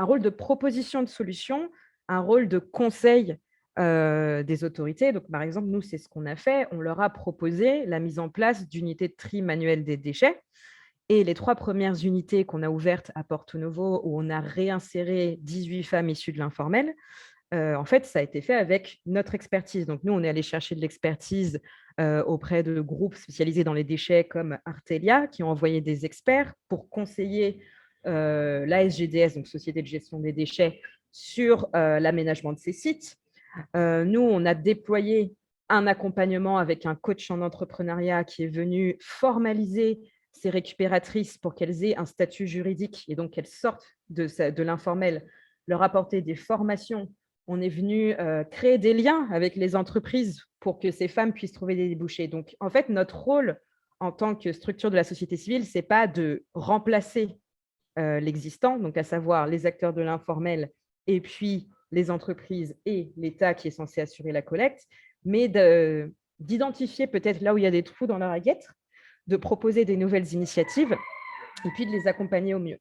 rôle de proposition de solution, un rôle de conseil des autorités. Donc, par exemple, nous, c'est ce qu'on a fait. On leur a proposé la mise en place d'unités de tri manuel des déchets. Et les 3 premières unités qu'on a ouvertes à Porto Novo, où on a réinséré 18 femmes issues de l'informel, en fait, ça a été fait avec notre expertise. Donc, nous, on est allé chercher de l'expertise auprès de groupes spécialisés dans les déchets comme Artelia, qui ont envoyé des experts pour conseiller l'ASGDS, donc Société de gestion des déchets, sur l'aménagement de ces sites. Nous, on a déployé un accompagnement avec un coach en entrepreneuriat qui est venu formaliser ces récupératrices pour qu'elles aient un statut juridique et donc qu'elles sortent de l'informel, leur apporter des formations. On est venu créer des liens avec les entreprises pour que ces femmes puissent trouver des débouchés. Donc, en fait, notre rôle en tant que structure de la société civile, ce n'est pas de remplacer l'existant, donc à savoir les acteurs de l'informel et puis les entreprises et l'État qui est censé assurer la collecte, mais d'identifier peut-être là où il y a des trous dans la raquette, de proposer des nouvelles initiatives et puis de les accompagner au mieux.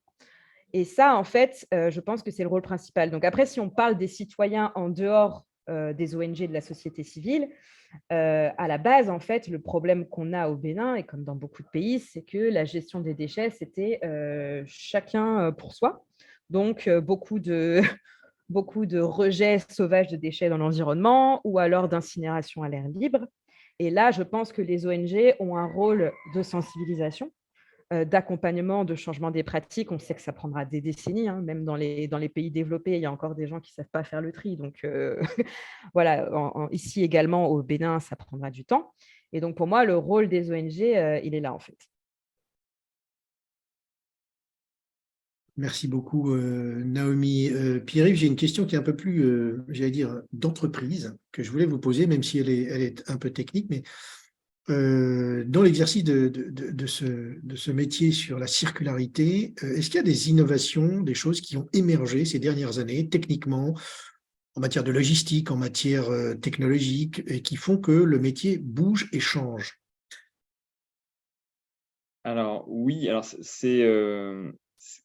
Et ça, en fait, je pense que c'est le rôle principal. Donc après, si on parle des citoyens en dehors des ONG et de la société civile. À la base, en fait, le problème qu'on a au Bénin, et comme dans beaucoup de pays, c'est que la gestion des déchets, c'était chacun pour soi. Donc, beaucoup de rejets sauvages de déchets dans l'environnement ou alors d'incinération à l'air libre. Et là, je pense que les ONG ont un rôle de sensibilisation, d'accompagnement, de changement des pratiques. On sait que ça prendra des décennies, hein. Même dans les pays développés, il y a encore des gens qui ne savent pas faire le tri. Donc, voilà, ici également au Bénin, ça prendra du temps. Et donc, pour moi, le rôle des ONG, il est là, en fait. Merci beaucoup, Naomi. Pierre-Yves, j'ai une question qui est un peu plus, j'allais dire, d'entreprise, que je voulais vous poser, même si elle est un peu technique, mais dans l'exercice de ce métier sur la circularité, est-ce qu'il y a des innovations, des choses qui ont émergé ces dernières années, techniquement, en matière de logistique, en matière technologique, et qui font que le métier bouge et change? Alors oui, alors ce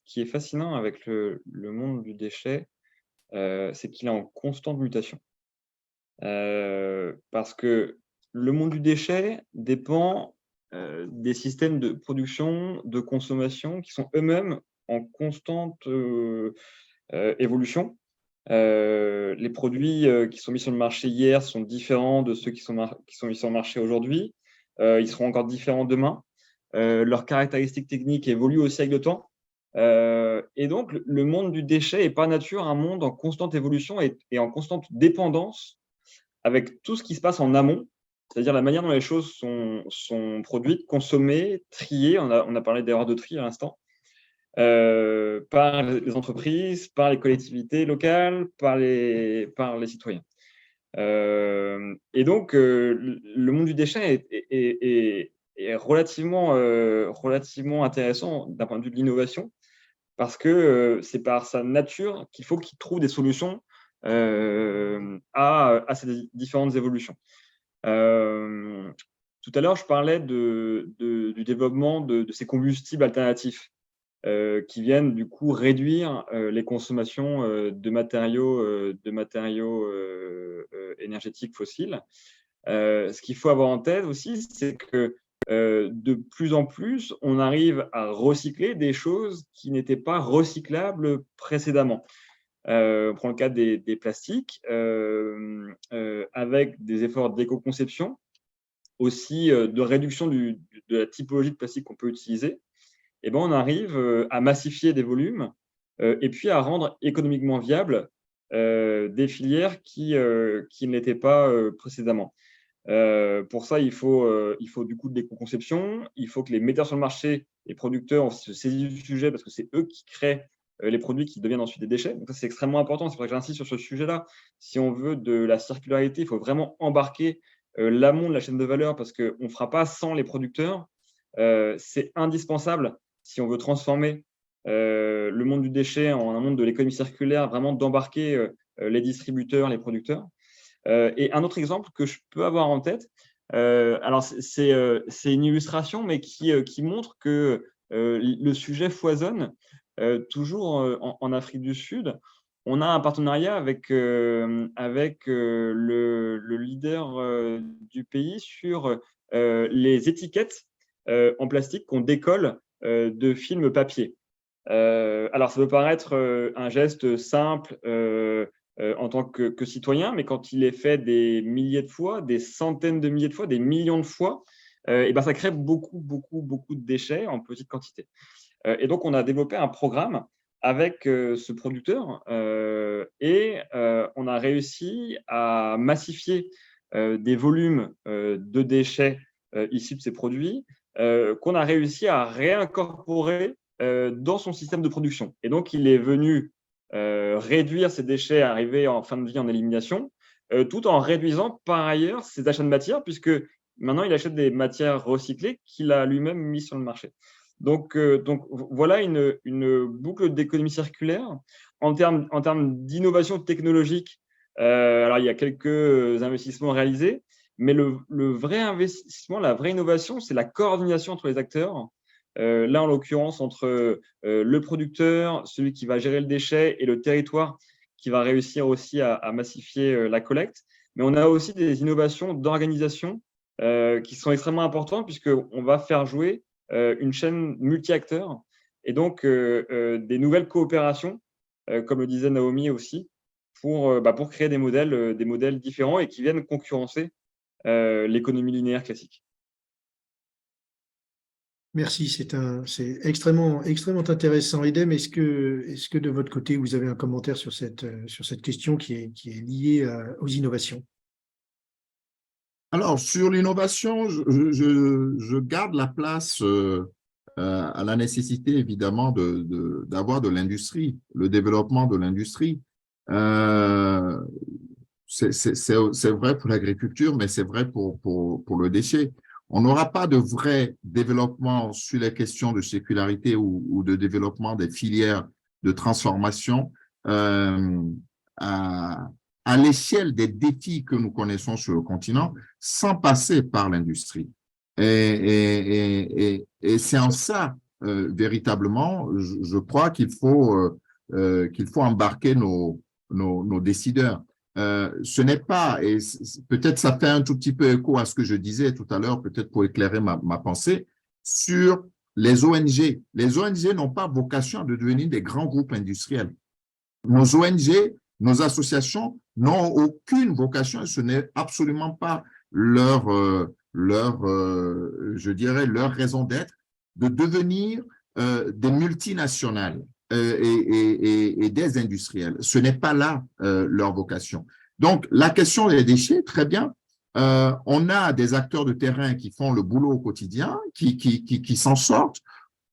qui est fascinant avec le monde du déchet, c'est qu'il est en constante mutation. Parce que le monde du déchet dépend des systèmes de production, de consommation qui sont eux-mêmes en constante évolution. Les produits qui sont mis sur le marché hier sont différents de ceux qui sont mis sur le marché aujourd'hui. Ils seront encore différents demain. Leurs caractéristiques techniques évoluent aussi avec le temps. Et donc, le monde du déchet est par nature un monde en constante évolution et en constante dépendance avec tout ce qui se passe en amont, c'est-à-dire la manière dont les choses sont produites, consommées, triées. On a parlé d'erreurs de tri à l'instant. Par les entreprises, par les collectivités locales, par les citoyens. Et donc, le monde du déchet est relativement intéressant d'un point de vue de l'innovation, parce que c'est par sa nature qu'il faut qu'il trouve des solutions à ces différentes évolutions. Tout à l'heure, je parlais du développement de ces combustibles alternatifs qui viennent du coup réduire les consommations de matériaux énergétiques fossiles. Ce qu'il faut avoir en tête aussi, c'est que de plus en plus, on arrive à recycler des choses qui n'étaient pas recyclables précédemment. On prend le cas des plastiques, avec des efforts d'éco-conception, aussi de réduction de la typologie de plastique qu'on peut utiliser. Et ben, on arrive à massifier des volumes et puis à rendre économiquement viables des filières qui ne l'étaient pas précédemment. Pour ça, il faut du coup de l'éco-conception, il faut que les metteurs sur le marché, les producteurs se saisissent du sujet parce que c'est eux qui créent les produits qui deviennent ensuite des déchets. Donc ça, c'est extrêmement important, c'est pour ça que j'insiste sur ce sujet-là. Si on veut de la circularité, il faut vraiment embarquer l'amont de la chaîne de valeur parce qu'on ne fera pas sans les producteurs. C'est indispensable si on veut transformer le monde du déchet en un monde de l'économie circulaire, vraiment d'embarquer les distributeurs, les producteurs. Et un autre exemple que je peux avoir en tête, alors c'est une illustration, mais qui montre que le sujet foisonne toujours en Afrique du Sud. On a un partenariat avec le leader du pays sur les étiquettes en plastique qu'on décolle de films papier. Alors, ça peut paraître un geste simple en tant que citoyen, mais quand il est fait des milliers de fois, des centaines de milliers de fois, des millions de fois, et ben, ça crée beaucoup de déchets en petite quantité. Et donc, on a développé un programme avec ce producteur et on a réussi à massifier des volumes de déchets issus de ces produits qu'on a réussi à réincorporer dans son système de production. Et donc, il est venu réduire ces déchets arrivés en fin de vie en élimination, tout en réduisant par ailleurs ses achats de matières, puisque maintenant, il achète des matières recyclées qu'il a lui-même mises sur le marché. Donc voilà une boucle d'économie circulaire. En termes d'innovation technologique, alors il y a quelques investissements réalisés, mais le vrai investissement, la vraie innovation, c'est la coordination entre les acteurs. Là, en l'occurrence, entre le producteur, celui qui va gérer le déchet et le territoire qui va réussir aussi à massifier la collecte. Mais on a aussi des innovations d'organisation qui sont extrêmement importantes puisqu'on va faire jouer une chaîne multi-acteurs et donc des nouvelles coopérations, comme le disait Naomi aussi, pour créer des modèles différents et qui viennent concurrencer l'économie linéaire classique. Merci, c'est extrêmement, extrêmement intéressant. Edem, est-ce que de votre côté, vous avez un commentaire sur cette question qui est liée aux innovations? Alors, sur l'innovation, je garde la place à la nécessité, évidemment, d'avoir de l'industrie, le développement de l'industrie. C'est vrai pour l'agriculture, mais c'est vrai pour le déchet. On n'aura pas de vrai développement sur les questions de circularité ou de développement des filières de transformation à l'échelle des défis que nous connaissons sur le continent sans passer par l'industrie. Et c'est en ça, véritablement, je crois qu'il faut embarquer nos décideurs. Ce n'est pas, et peut-être ça fait un tout petit peu écho à ce que je disais tout à l'heure, peut-être pour éclairer ma pensée, sur les ONG. Les ONG n'ont pas vocation de devenir des grands groupes industriels. Nos ONG, nos associations n'ont aucune vocation, et ce n'est absolument pas je dirais, leur raison d'être, de devenir des multinationales. Et des industriels. Ce n'est pas là leur vocation. Donc, la question des déchets, très bien. On a des acteurs de terrain qui font le boulot au quotidien, qui s'en sortent.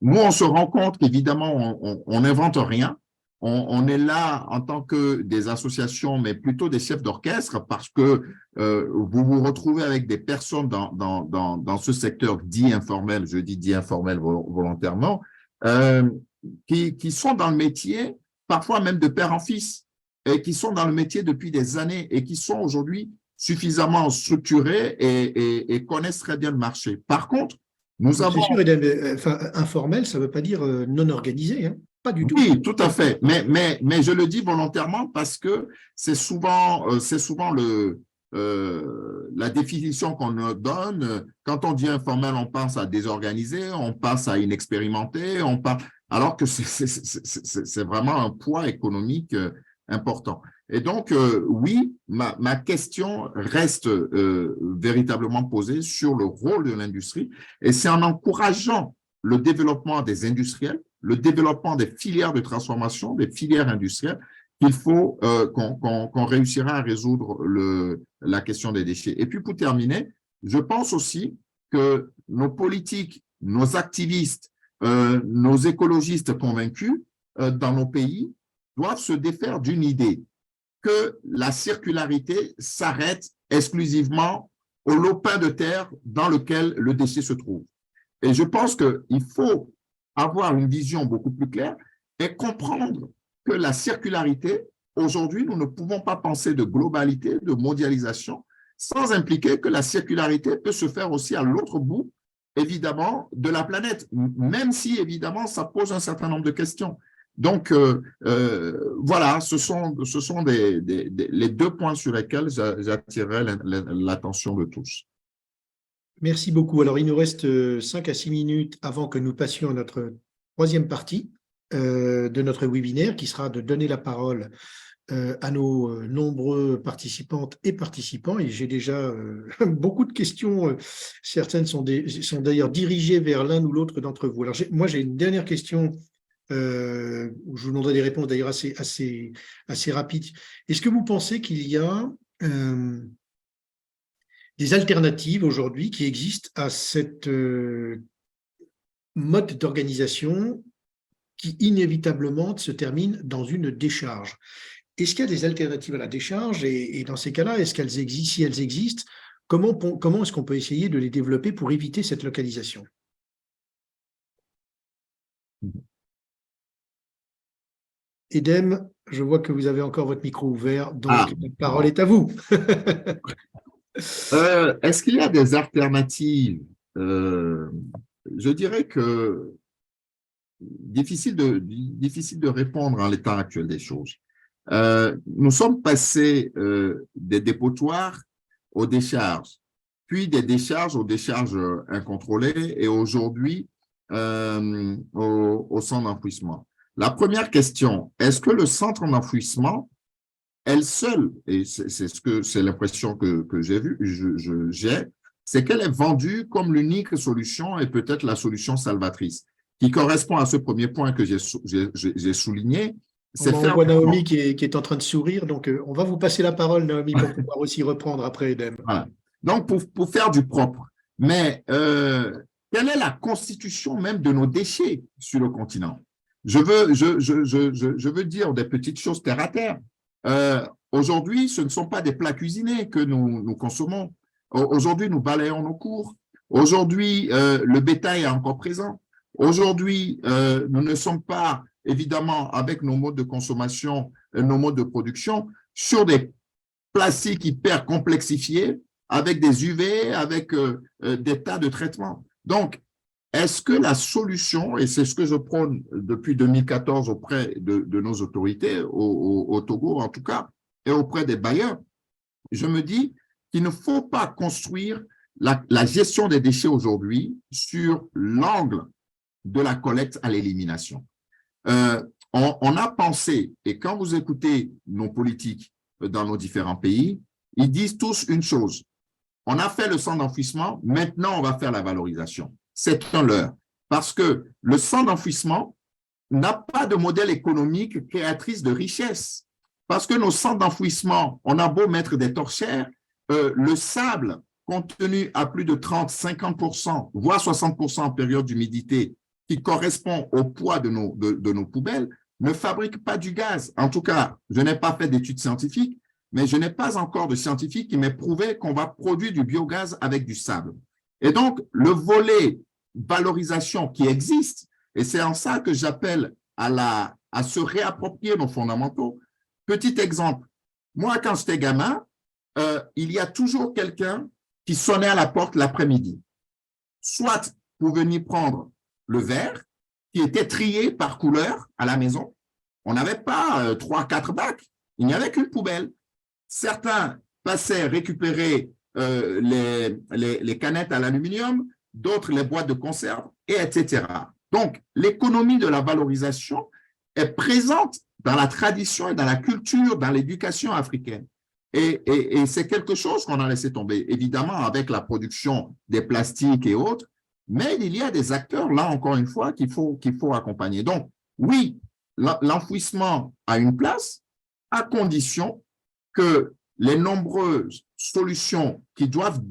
Nous, on se rend compte qu'évidemment, on n'invente rien. On est là en tant que des associations, mais plutôt des chefs d'orchestre, parce que vous vous retrouvez avec des personnes dans ce secteur dit informel, je dis dit informel volontairement, qui sont dans le métier, parfois même de père en fils, et qui sont dans le métier depuis des années et qui sont aujourd'hui suffisamment structurés et connaissent très bien le marché. Par contre, nous avons… C'est sûr, Edem, informel, ça ne veut pas dire non organisé, hein. Pas du tout. Oui, tout à fait. Mais je le dis volontairement parce que c'est souvent la définition qu'on nous donne. Quand on dit informel, on pense à désorganisé, on pense à inexpérimenté, alors que c'est vraiment un poids économique important. Et donc, oui, ma question reste véritablement posée sur le rôle de l'industrie, et c'est en encourageant le développement des industriels, le développement des filières de transformation, des filières industrielles, qu'il faut qu'on réussira à résoudre la question des déchets. Et puis, pour terminer, je pense aussi que nos politiques, nos activistes, nos écologistes convaincus dans nos pays doivent se défaire d'une idée que la circularité s'arrête exclusivement au lopin de terre dans lequel le déchet se trouve. Et je pense qu'il faut avoir une vision beaucoup plus claire et comprendre que la circularité, aujourd'hui, nous ne pouvons pas penser de globalité, de mondialisation, sans impliquer que la circularité peut se faire aussi à l'autre bout, évidemment, de la planète, même si, évidemment, ça pose un certain nombre de questions. Donc, voilà, ce sont les deux points sur lesquels j'attirerai l'attention de tous. Merci beaucoup. Alors, il nous reste 5 à 6 minutes avant que nous passions à notre troisième partie de notre webinaire, qui sera de donner la parole à nos nombreux participantes et participants. Et j'ai déjà beaucoup de questions. Certaines sont d'ailleurs dirigées vers l'un ou l'autre d'entre vous. Alors, moi, j'ai une dernière question où je vous demanderai des réponses d'ailleurs assez rapides. Est-ce que vous pensez qu'il y a des alternatives aujourd'hui qui existent à cette mode d'organisation qui inévitablement se termine dans une décharge? Est-ce qu'il y a des alternatives à la décharge et dans ces cas-là, est-ce qu'elles existent? Si elles existent, comment est-ce qu'on peut essayer de les développer pour éviter cette localisation? Edem, je vois que vous avez encore votre micro ouvert, donc la parole est à vous. Est-ce qu'il y a des alternatives? Je dirais que difficile de répondre en l'état actuel des choses. Nous sommes passés des dépotoirs aux décharges, puis des décharges aux décharges incontrôlées et aujourd'hui au centre d'enfouissement. La première question, est-ce que le centre d'enfouissement, elle seule, et c'est l'impression que j'ai vue, c'est qu'elle est vendue comme l'unique solution et peut-être la solution salvatrice, qui correspond à ce premier point que j'ai souligné. On voit Naomi qui est en train de sourire, donc on va vous passer la parole, Naomi, pour pouvoir aussi reprendre après Edem. Voilà. Donc, pour faire du propre. Mais quelle est la constitution même de nos déchets sur le continent? Je veux dire des petites choses terre à terre. Aujourd'hui, ce ne sont pas des plats cuisinés que nous consommons. Aujourd'hui, nous balayons nos cours. Aujourd'hui, le bétail est encore présent. Aujourd'hui, nous ne sommes pas, évidemment, avec nos modes de consommation, nos modes de production, sur des plastiques hyper complexifiés, avec des UV, avec des tas de traitements. Donc, est-ce que la solution, et c'est ce que je prône depuis 2014 auprès de nos autorités, au Togo en tout cas, et auprès des bailleurs, je me dis qu'il ne faut pas construire la gestion des déchets aujourd'hui sur l'angle de la collecte à l'élimination. On a pensé, et quand vous écoutez nos politiques dans nos différents pays, ils disent tous une chose: on a fait le centre d'enfouissement, maintenant on va faire la valorisation. C'est un leurre, parce que le centre d'enfouissement n'a pas de modèle économique créatrice de richesse. Parce que nos centres d'enfouissement, on a beau mettre des torchères, le sable contenu à plus de 30, 50%, voire 60% en période d'humidité, qui correspond au poids de nos poubelles, ne fabrique pas du gaz. En tout cas, je n'ai pas fait d'études scientifiques, mais je n'ai pas encore de scientifique qui m'ait prouvé qu'on va produire du biogaz avec du sable. Et donc, le volet valorisation qui existe, et c'est en ça que j'appelle à se réapproprier nos fondamentaux. Petit exemple, moi, quand j'étais gamin, il y a toujours quelqu'un qui sonnait à la porte l'après-midi, soit pour venir prendre le verre qui était trié par couleur à la maison. On n'avait pas 3-4 bacs, il n'y avait qu'une poubelle. Certains passaient récupérer les canettes à l'aluminium, d'autres les boîtes de conserve, etc. Donc, l'économie de la valorisation est présente dans la tradition et dans la culture, dans l'éducation africaine. Et c'est quelque chose qu'on a laissé tomber, évidemment, avec la production des plastiques et autres, mais il y a des acteurs, là encore une fois, qu'il faut accompagner. Donc, oui, l'enfouissement a une place, à condition que les nombreuses solutions qui doivent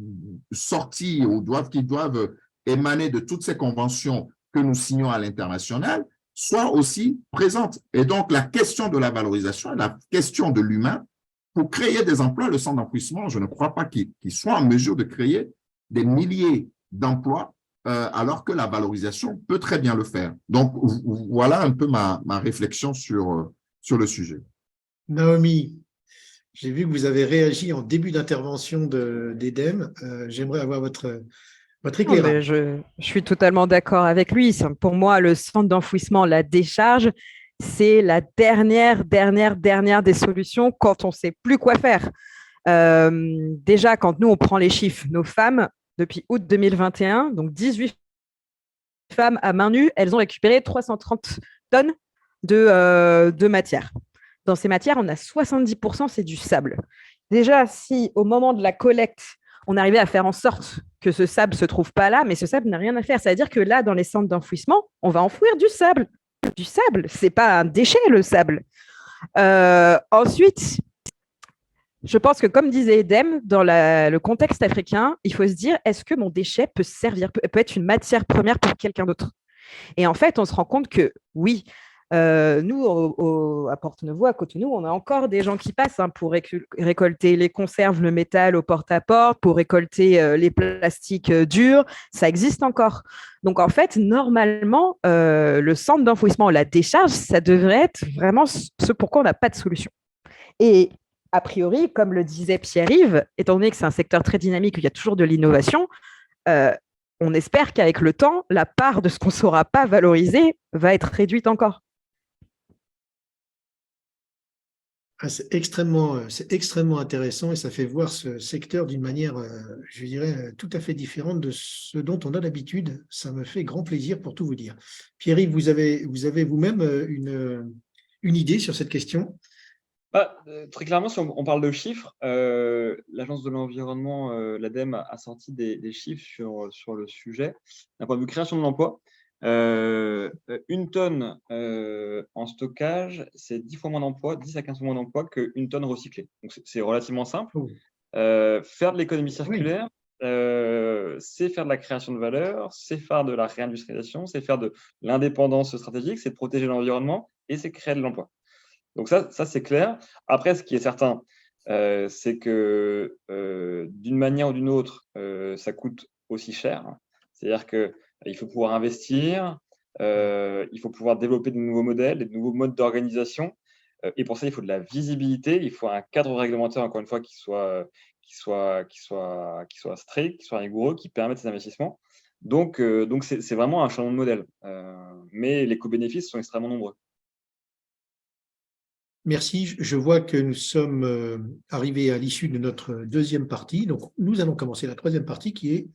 sortir ou qui doivent émaner de toutes ces conventions que nous signons à l'international soient aussi présentes. Et donc, la question de la valorisation, la question de l'humain, pour créer des emplois, le centre d'enfouissement, je ne crois pas qu'il soit en mesure de créer des milliers d'emplois alors que la valorisation peut très bien le faire. Donc, voilà un peu ma réflexion sur le sujet. Naomi, j'ai vu que vous avez réagi en début d'intervention d'Edem. J'aimerais avoir votre éclairage. Je suis totalement d'accord avec lui. Pour moi, le centre d'enfouissement, la décharge, c'est la dernière des solutions quand on ne sait plus quoi faire. Déjà, quand nous, on prend les chiffres, nos femmes, depuis août 2021, donc 18 femmes à main nue, elles ont récupéré 330 tonnes de matière. Dans ces matières, on a 70%, c'est du sable. Déjà, si au moment de la collecte, on arrivait à faire en sorte que ce sable ne se trouve pas là, mais ce sable n'a rien à faire. C'est-à-dire que là, dans les centres d'enfouissement, on va enfouir du sable. Du sable, ce n'est pas un déchet, le sable. Ensuite, je pense que, comme disait Edem, dans le contexte africain, il faut se dire, est-ce que mon déchet peut être une matière première pour quelqu'un d'autre? Et en fait, on se rend compte que oui, nous, à Porte-Nouveau, à Cotonou, on a encore des gens qui passent pour récolter les conserves, le métal au porte-à-porte, pour récolter les plastiques durs. Ça existe encore. Donc, en fait, normalement, le centre d'enfouissement, la décharge, ça devrait être vraiment ce pourquoi on n'a pas de solution. Et a priori, comme le disait Pierre-Yves, étant donné que c'est un secteur très dynamique, où il y a toujours de l'innovation, on espère qu'avec le temps, la part de ce qu'on ne saura pas valoriser va être réduite encore. C'est extrêmement intéressant et ça fait voir ce secteur d'une manière, je dirais, tout à fait différente de ce dont on a l'habitude. Ça me fait grand plaisir pour tout vous dire. Pierre-Yves, vous avez vous-même une idée sur cette question? Très clairement, si on parle de chiffres, l'Agence de l'environnement, l'ADEME, a sorti des chiffres sur le sujet. D'un point de vue création de l'emploi, 1 tonne en stockage, c'est 10 fois moins d'emplois, 10 à 15 fois moins d'emplois qu'1 tonne recyclée. Donc, c'est relativement simple. Oh, Faire de l'économie oui, circulaire, c'est faire de la création de valeur, c'est faire de la réindustrialisation, c'est faire de l'indépendance stratégique, c'est de protéger l'environnement et c'est créer de l'emploi. Donc ça c'est clair. Après, ce qui est certain, c'est que d'une manière ou d'une autre, ça coûte aussi cher. C'est-à-dire qu'il faut pouvoir investir, il faut pouvoir développer de nouveaux modèles, de nouveaux modes d'organisation. Et pour ça, il faut de la visibilité, il faut un cadre réglementaire, encore une fois, qui soit strict, qui soit rigoureux, qui permette ces investissements. Donc c'est vraiment un changement de modèle. Mais les co-bénéfices sont extrêmement nombreux. merci. Je vois que nous sommes arrivés à l'issue de notre deuxième partie. Donc, nous allons commencer la troisième partie qui est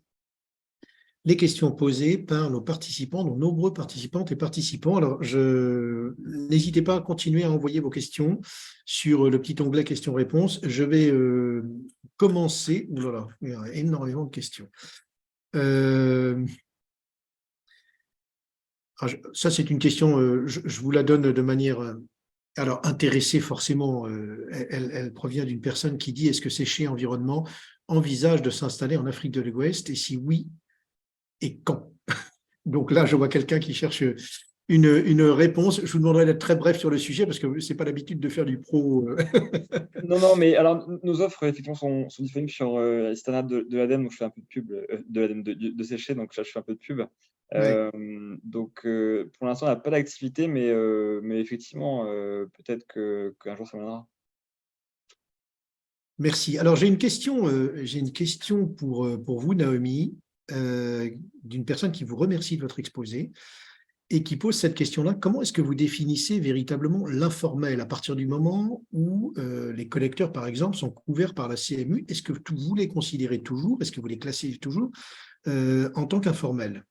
les questions posées par nos participants, nos nombreux participantes et participants. Alors, n'hésitez pas à continuer à envoyer vos questions sur le petit onglet questions-réponses. Je vais commencer. Ouh là là, il y a énormément de questions. Ça, c'est une question, je vous la donne de manière alors intéressée forcément. Elle provient d'une personne qui dit: est-ce que Séché Environnement envisage de s'installer en Afrique de l'Ouest et si oui, et quand? Donc là, je vois quelqu'un qui cherche une réponse. Je vous demanderai d'être très bref sur le sujet parce que ce n'est pas l'habitude de faire du pro. Non, mais alors, nos offres, effectivement, sont disponibles sur les site internet de l'ADEME, donc je fais un peu de pub, de l'ADEME de Séché, donc là, je fais un peu de pub. Ouais. Donc, pour l'instant, on n'a pas d'activité, mais effectivement, peut-être qu'un jour, ça viendra. Merci. Alors, j'ai une question pour vous, Naomi, d'une personne qui vous remercie de votre exposé et qui pose cette question-là. Comment est-ce que vous définissez véritablement l'informel à partir du moment où les collecteurs, par exemple, sont couverts par la CMU? Est-ce que vous les considérez toujours, est-ce que vous les classez toujours en tant qu'informels?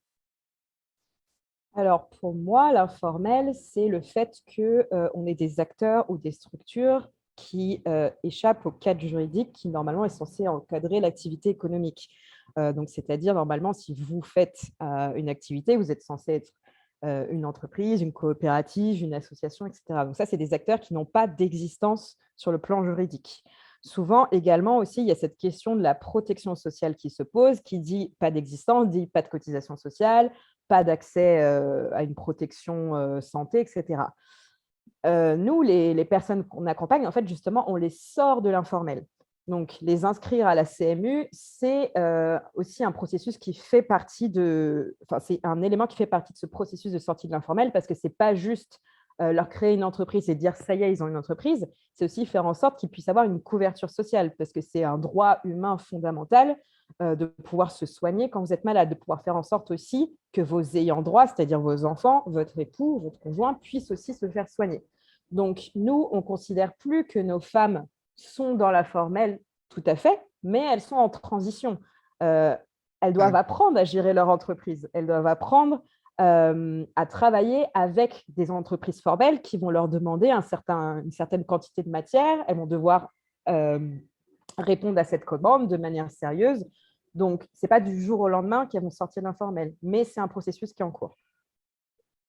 Alors, pour moi, l'informel, c'est le fait qu'on ait des acteurs ou des structures qui échappent au cadre juridique qui, normalement, est censé encadrer l'activité économique. Donc, c'est-à-dire, normalement, si vous faites une activité, vous êtes censé être une entreprise, une coopérative, une association, etc. Donc, ça, c'est des acteurs qui n'ont pas d'existence sur le plan juridique. Souvent, également, aussi, il y a cette question de la protection sociale qui se pose, qui dit pas d'existence, dit pas de cotisation sociale, pas d'accès à une protection santé, etc. Nous, les personnes qu'on accompagne, en fait, justement, on les sort de l'informel. Donc, les inscrire à la CMU, c'est aussi un processus qui fait partie c'est un élément qui fait partie de ce processus de sortie de l'informel parce que ce n'est pas juste leur créer une entreprise et dire ça y est, ils ont une entreprise, c'est aussi faire en sorte qu'ils puissent avoir une couverture sociale parce que c'est un droit humain fondamental de pouvoir se soigner quand vous êtes malade, de pouvoir faire en sorte aussi que vos ayants droit, c'est-à-dire vos enfants, votre époux, votre conjoint, puissent aussi se faire soigner. Donc, nous, on ne considère plus que nos femmes sont dans la formelle, tout à fait, mais elles sont en transition. Elles doivent apprendre à gérer leur entreprise. Elles doivent apprendre à travailler avec des entreprises formelles qui vont leur demander une certaine quantité de matière. Elles vont devoir répondre à cette commande de manière sérieuse. Donc, ce n'est pas du jour au lendemain qu'elles vont sortir de l'informel, mais c'est un processus qui est en cours.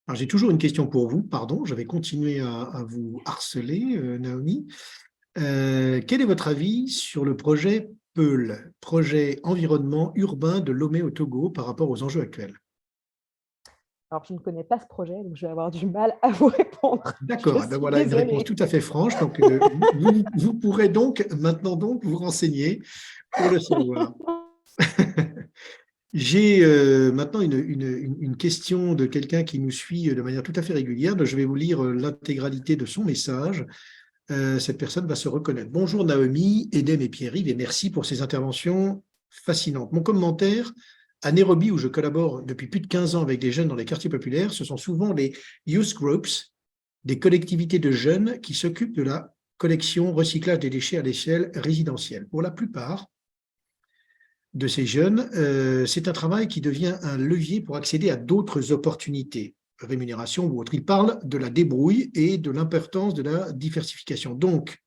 Alors, j'ai toujours une question pour vous. Pardon, je vais continuer à vous harceler, Naomi. Quel est votre avis sur le projet PEUL, projet environnement urbain de Lomé au Togo, par rapport aux enjeux actuels? Alors, je ne connais pas ce projet, donc je vais avoir du mal à vous répondre. D'accord, ben voilà une réponse tout à fait franche. Donc, vous pourrez donc maintenant vous renseigner pour le savoir. J'ai maintenant une question de quelqu'un qui nous suit de manière tout à fait régulière. Donc, je vais vous lire l'intégralité de son message. Cette personne va se reconnaître. Bonjour Naomi, Edem et Pierre-Yves, et merci pour ces interventions fascinantes. Mon commentaire: à Nairobi, où je collabore depuis plus de 15 ans avec des jeunes dans les quartiers populaires, ce sont souvent les youth groups, des collectivités de jeunes qui s'occupent de la collection, recyclage des déchets à l'échelle résidentielle. Pour la plupart de ces jeunes, c'est un travail qui devient un levier pour accéder à d'autres opportunités, rémunération ou autre. Ils parlent de la débrouille et de l'importance de la diversification. Donc,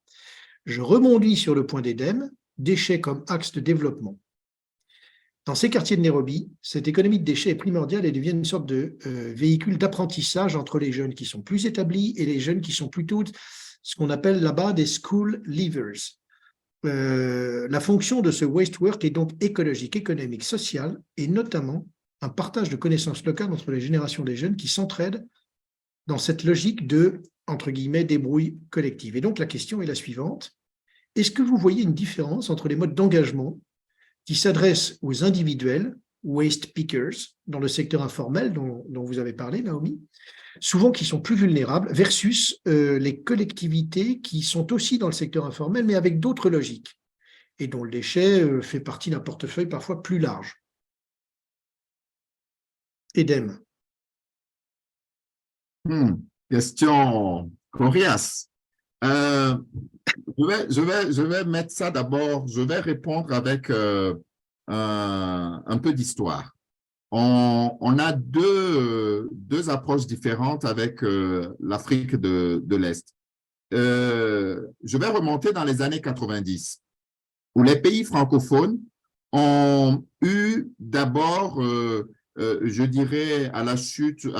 je rebondis sur le point d'Edem, déchets comme axe de développement. Dans ces quartiers de Nairobi, cette économie de déchets est primordiale et devient une sorte de véhicule d'apprentissage entre les jeunes qui sont plus établis et les jeunes qui sont plutôt ce qu'on appelle là-bas des school leavers. La fonction de ce waste work est donc écologique, économique, sociale et notamment un partage de connaissances locales entre les générations des jeunes qui s'entraident dans cette logique de, entre guillemets, débrouille collective. Et donc la question est la suivante. Est-ce que vous voyez une différence entre les modes d'engagement qui s'adressent aux individuels, waste pickers, dans le secteur informel dont vous avez parlé, Naomi, souvent qui sont plus vulnérables, versus les collectivités qui sont aussi dans le secteur informel, mais avec d'autres logiques, et dont le déchet fait partie d'un portefeuille parfois plus large. Edem. Question coriace. Je vais mettre ça d'abord, je vais répondre avec un peu d'histoire. On a deux approches différentes avec l'Afrique de l'Est. Je vais remonter dans les années 90, où les pays francophones ont eu d'abord, je dirais, à la suite de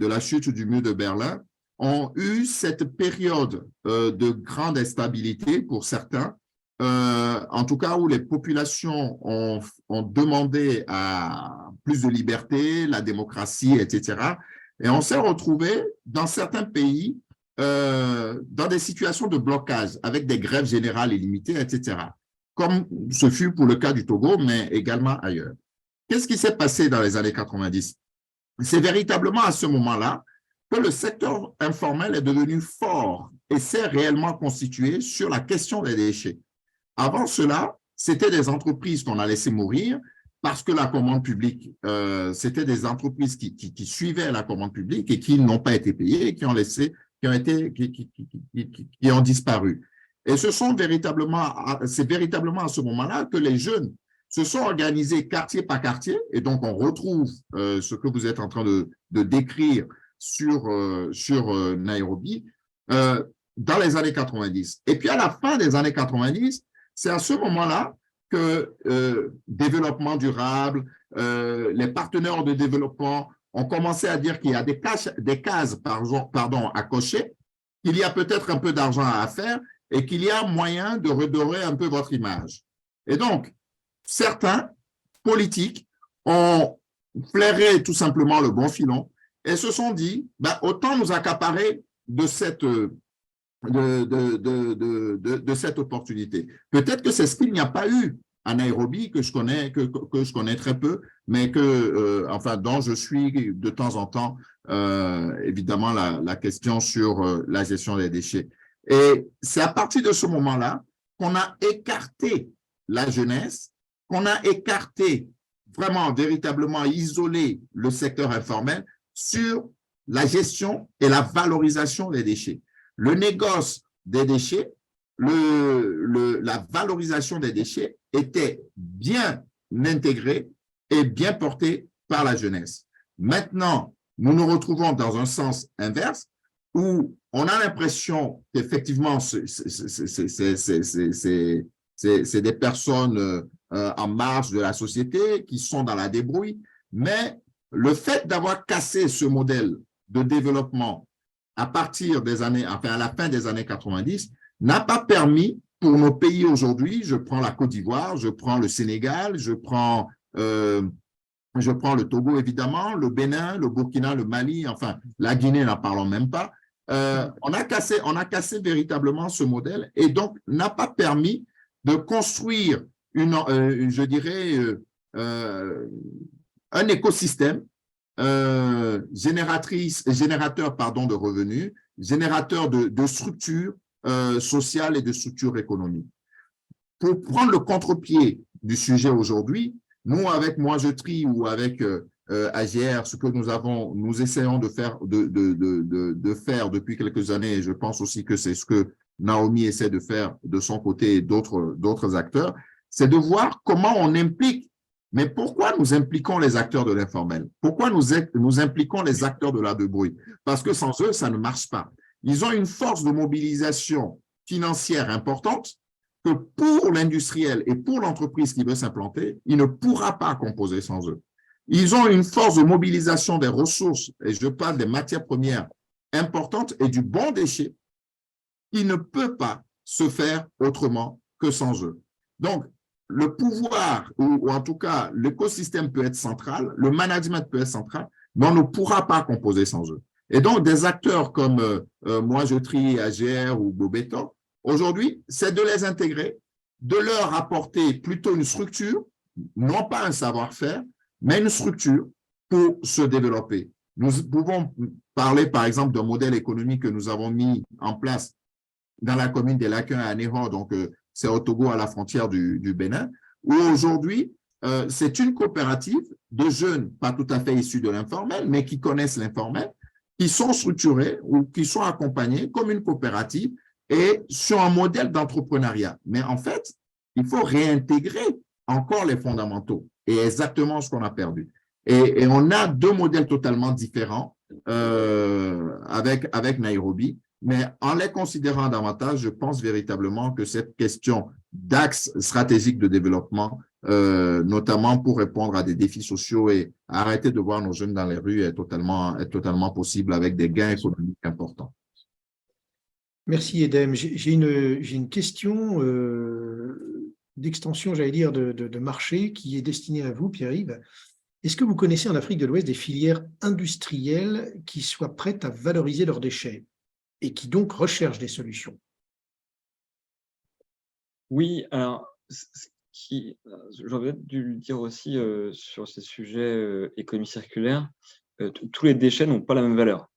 la chute du mur de Berlin, ont eu cette période de grande instabilité pour certains, en tout cas où les populations ont demandé à plus de liberté, la démocratie, etc. Et on s'est retrouvé dans certains pays dans des situations de blocage avec des grèves générales illimitées, etc. Comme ce fut pour le cas du Togo, mais également ailleurs. Qu'est-ce qui s'est passé dans les années 90? C'est véritablement à ce moment-là que le secteur informel est devenu fort et s'est réellement constitué sur la question des déchets. Avant cela, c'était des entreprises qu'on a laissé mourir parce que la commande publique, c'était des entreprises qui suivaient la commande publique et qui n'ont pas été payées et qui ont disparu. Et c'est véritablement à ce moment-là que les jeunes se sont organisés quartier par quartier, et donc on retrouve ce que vous êtes en train de décrire sur Nairobi, dans les années 90. Et puis à la fin des années 90, c'est à ce moment-là que développement durable, les partenaires de développement ont commencé à dire qu'il y a des cases à cocher, qu'il y a peut-être un peu d'argent à faire et qu'il y a moyen de redorer un peu votre image. Et donc, certains politiques ont flairé tout simplement le bon filon et se sont dit, autant nous accaparer de cette opportunité. Peut-être que c'est ce qu'il n'y a pas eu à Nairobi, que je connais très peu, mais dont je suis de temps en temps, évidemment, la question sur la gestion des déchets. Et c'est à partir de ce moment-là qu'on a écarté la jeunesse, qu'on a écarté, vraiment, véritablement isolé le secteur informel sur la gestion et la valorisation des déchets. Le négoce des déchets, la valorisation des déchets était bien intégrée et bien portée par la jeunesse. Maintenant, nous nous retrouvons dans un sens inverse où on a l'impression qu'effectivement, c'est des personnes en marge de la société qui sont dans la débrouille, mais le fait d'avoir cassé ce modèle de développement à partir des années, à la fin des années 90, n'a pas permis pour nos pays aujourd'hui, je prends la Côte d'Ivoire, je prends le Sénégal, je prends le Togo évidemment, le Bénin, le Burkina, le Mali, enfin la Guinée, n'en parlons même pas. On a cassé véritablement ce modèle et donc n'a pas permis de construire je dirais, un écosystème générateur de revenus, générateur de structures sociales et de structures économiques. Pour prendre le contre-pied du sujet aujourd'hui, nous, avec Moi Je Trie ou avec AGR, ce que nous essayons de faire, de faire depuis quelques années, et je pense aussi que c'est ce que Naomi essaie de faire de son côté et d'autres acteurs, c'est de voir comment on implique. Mais pourquoi nous impliquons les acteurs de l'informel? Pourquoi nous impliquons les acteurs de la de bruit? Parce que sans eux, ça ne marche pas. Ils ont une force de mobilisation financière importante que pour l'industriel et pour l'entreprise qui veut s'implanter, il ne pourra pas composer sans eux. Ils ont une force de mobilisation des ressources, et je parle des matières premières importantes et du bon déchet, qui ne peut pas se faire autrement que sans eux. Donc, le pouvoir, ou en tout cas, l'écosystème peut être central, le management peut être central, mais on ne pourra pas composer sans eux. Et donc, des acteurs comme Moi Je Trie, AGR ou Bobeto, aujourd'hui, c'est de les intégrer, de leur apporter plutôt une structure, non pas un savoir-faire, mais une structure pour se développer. Nous pouvons parler, par exemple, d'un modèle économique que nous avons mis en place dans la commune des Lacuns à Ného, donc c'est au Togo à la frontière du Bénin, où aujourd'hui, c'est une coopérative de jeunes, pas tout à fait issus de l'informel, mais qui connaissent l'informel, qui sont structurés ou qui sont accompagnés comme une coopérative et sur un modèle d'entrepreneuriat. Mais en fait, il faut réintégrer encore les fondamentaux et exactement ce qu'on a perdu. Et on a deux modèles totalement différents avec Nairobi, mais en les considérant davantage, je pense véritablement que cette question d'axe stratégique de développement, notamment pour répondre à des défis sociaux et arrêter de voir nos jeunes dans les rues, est totalement possible avec des gains économiques importants. Merci, Edem. J'ai une question d'extension, j'allais dire, de marché qui est destinée à vous, Pierre-Yves. Est-ce que vous connaissez en Afrique de l'Ouest des filières industrielles qui soient prêtes à valoriser leurs déchets et qui donc recherchent des solutions? Oui, alors, j'aurais dû le dire aussi sur ces sujets économie circulaire, tous les déchets n'ont pas la même valeur.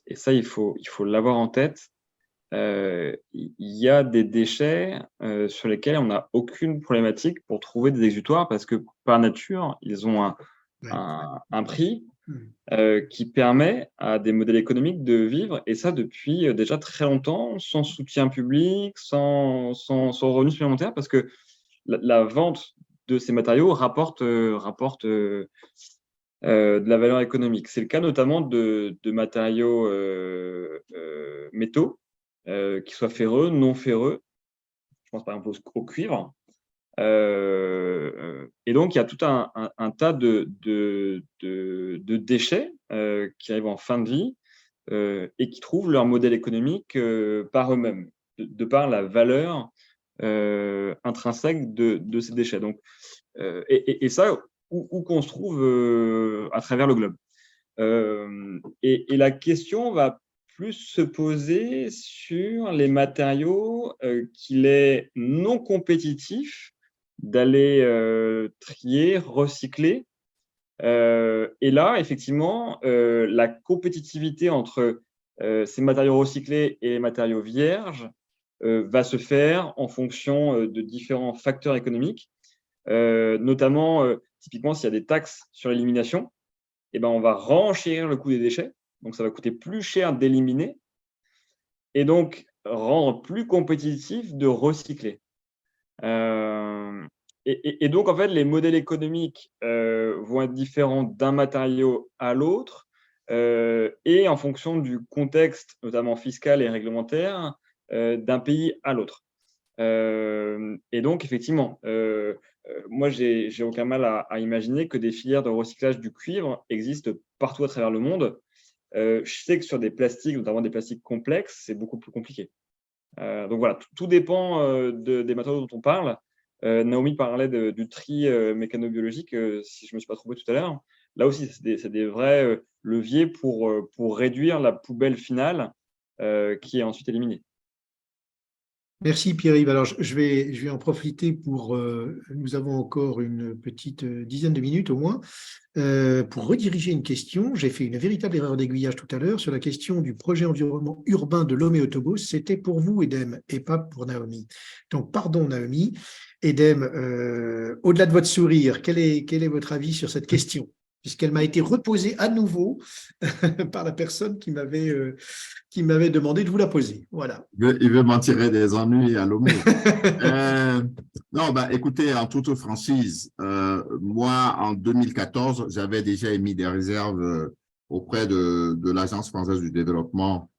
Et ça, il faut l'avoir en tête. Il y a des déchets sur lesquels on n'a aucune problématique pour trouver des exutoires parce que par nature, ils ont un prix qui permet à des modèles économiques de vivre, et ça depuis déjà très longtemps, sans soutien public, sans revenus supplémentaires, parce que la vente de ces matériaux rapporte de la valeur économique. C'est le cas notamment de matériaux métaux, qui soient ferreux, non ferreux. Je pense par exemple au cuivre. Et donc, il y a tout un tas de déchets qui arrivent en fin de vie et qui trouvent leur modèle économique par eux-mêmes, de par la valeur intrinsèque de ces déchets. Donc, et ça, où qu'on se trouve à travers le globe. Et la question va plus se poser sur les matériaux qu'il est non compétitif d'aller trier, recycler. Et là, effectivement, la compétitivité entre ces matériaux recyclés et les matériaux vierges va se faire en fonction de différents facteurs économiques, notamment, typiquement, s'il y a des taxes sur l'élimination, eh ben, on va renchérir le coût des déchets, donc ça va coûter plus cher d'éliminer, et donc rendre plus compétitif de recycler. Et donc, en fait, les modèles économiques vont être différents d'un matériau à l'autre et en fonction du contexte, notamment fiscal et réglementaire, d'un pays à l'autre. Et donc, effectivement, moi, j'ai aucun mal à imaginer que des filières de recyclage du cuivre existent partout à travers le monde. Je sais que sur des plastiques, notamment des plastiques complexes, c'est beaucoup plus compliqué. Donc voilà, tout dépend des matériaux dont on parle. Naomi parlait du tri mécanobiologique, si je ne me suis pas trompé tout à l'heure. Là aussi, c'est des vrais leviers pour réduire la poubelle finale qui est ensuite éliminée. Merci Pierre-Yves. Alors, je vais en profiter pour, nous avons encore une petite dizaine de minutes au moins, pour rediriger une question. J'ai fait une véritable erreur d'aiguillage tout à l'heure sur la question du projet environnement urbain de Lomé Autobus. C'était pour vous, Edem, et pas pour Naomi. Donc, pardon Naomi. Edem, au-delà de votre sourire, quel est votre avis sur cette question? puisqu'elle m'a été reposée à nouveau par la personne qui m'avait demandé de vous la poser. Voilà. Il veut m'en tirer des ennuis à Lomé. Non, bah, écoutez, en toute franchise, moi, en 2014, j'avais déjà émis des réserves auprès de l'Agence française du développement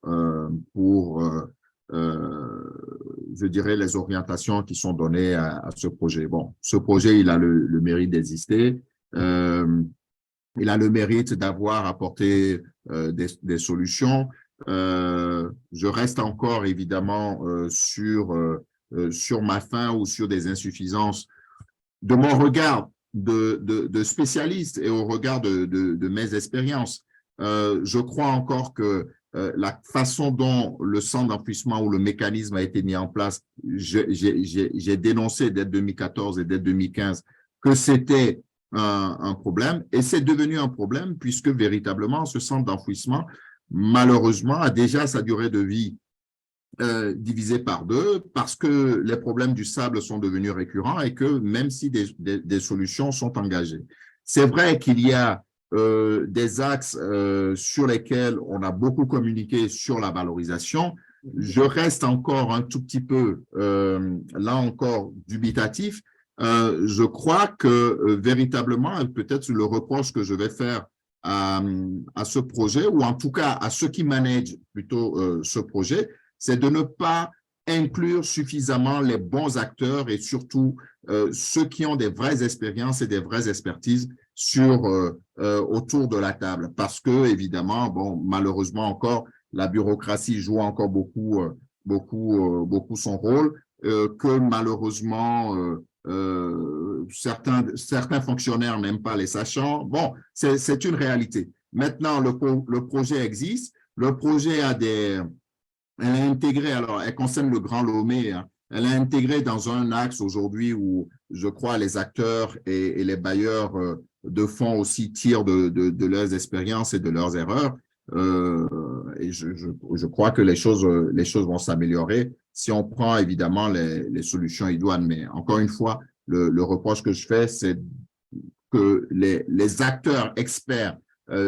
pour, je dirais, les orientations qui sont données à ce projet. Bon, ce projet, il a le mérite d'exister. Il a le mérite d'avoir apporté des solutions. Je reste encore évidemment sur ma faim ou sur des insuffisances de mon regard de spécialiste et au regard de mes expériences. Je crois encore que la façon dont le centre d'enfouissement ou le mécanisme a été mis en place, j'ai dénoncé dès 2014 et dès 2015 que c'était un problème, et c'est devenu un problème puisque véritablement ce centre d'enfouissement, malheureusement, a déjà sa durée de vie divisée par 2 parce que les problèmes du sable sont devenus récurrents et que même si des solutions sont engagées. C'est vrai qu'il y a des axes sur lesquels on a beaucoup communiqué sur la valorisation. Je reste encore un tout petit peu, là encore, dubitatif. Je crois que véritablement, peut-être le reproche que je vais faire à ce projet, ou en tout cas à ceux qui managent plutôt ce projet, c'est de ne pas inclure suffisamment les bons acteurs et surtout ceux qui ont des vraies expériences et des vraies expertises autour de la table. Parce que, évidemment, bon, malheureusement encore, la bureaucratie joue encore beaucoup son rôle, que malheureusement, certains fonctionnaires n'aiment pas les sachants. Bon, c'est une réalité. Maintenant, le projet existe. Le projet elle a intégré, alors elle concerne le Grand Lomé, hein, elle a intégré dans un axe aujourd'hui où je crois les acteurs et les bailleurs de fonds aussi tirent de leurs expériences et de leurs erreurs. Et je crois que les choses vont s'améliorer si on prend évidemment les solutions idoines. Mais encore une fois, le reproche que je fais, c'est que les acteurs experts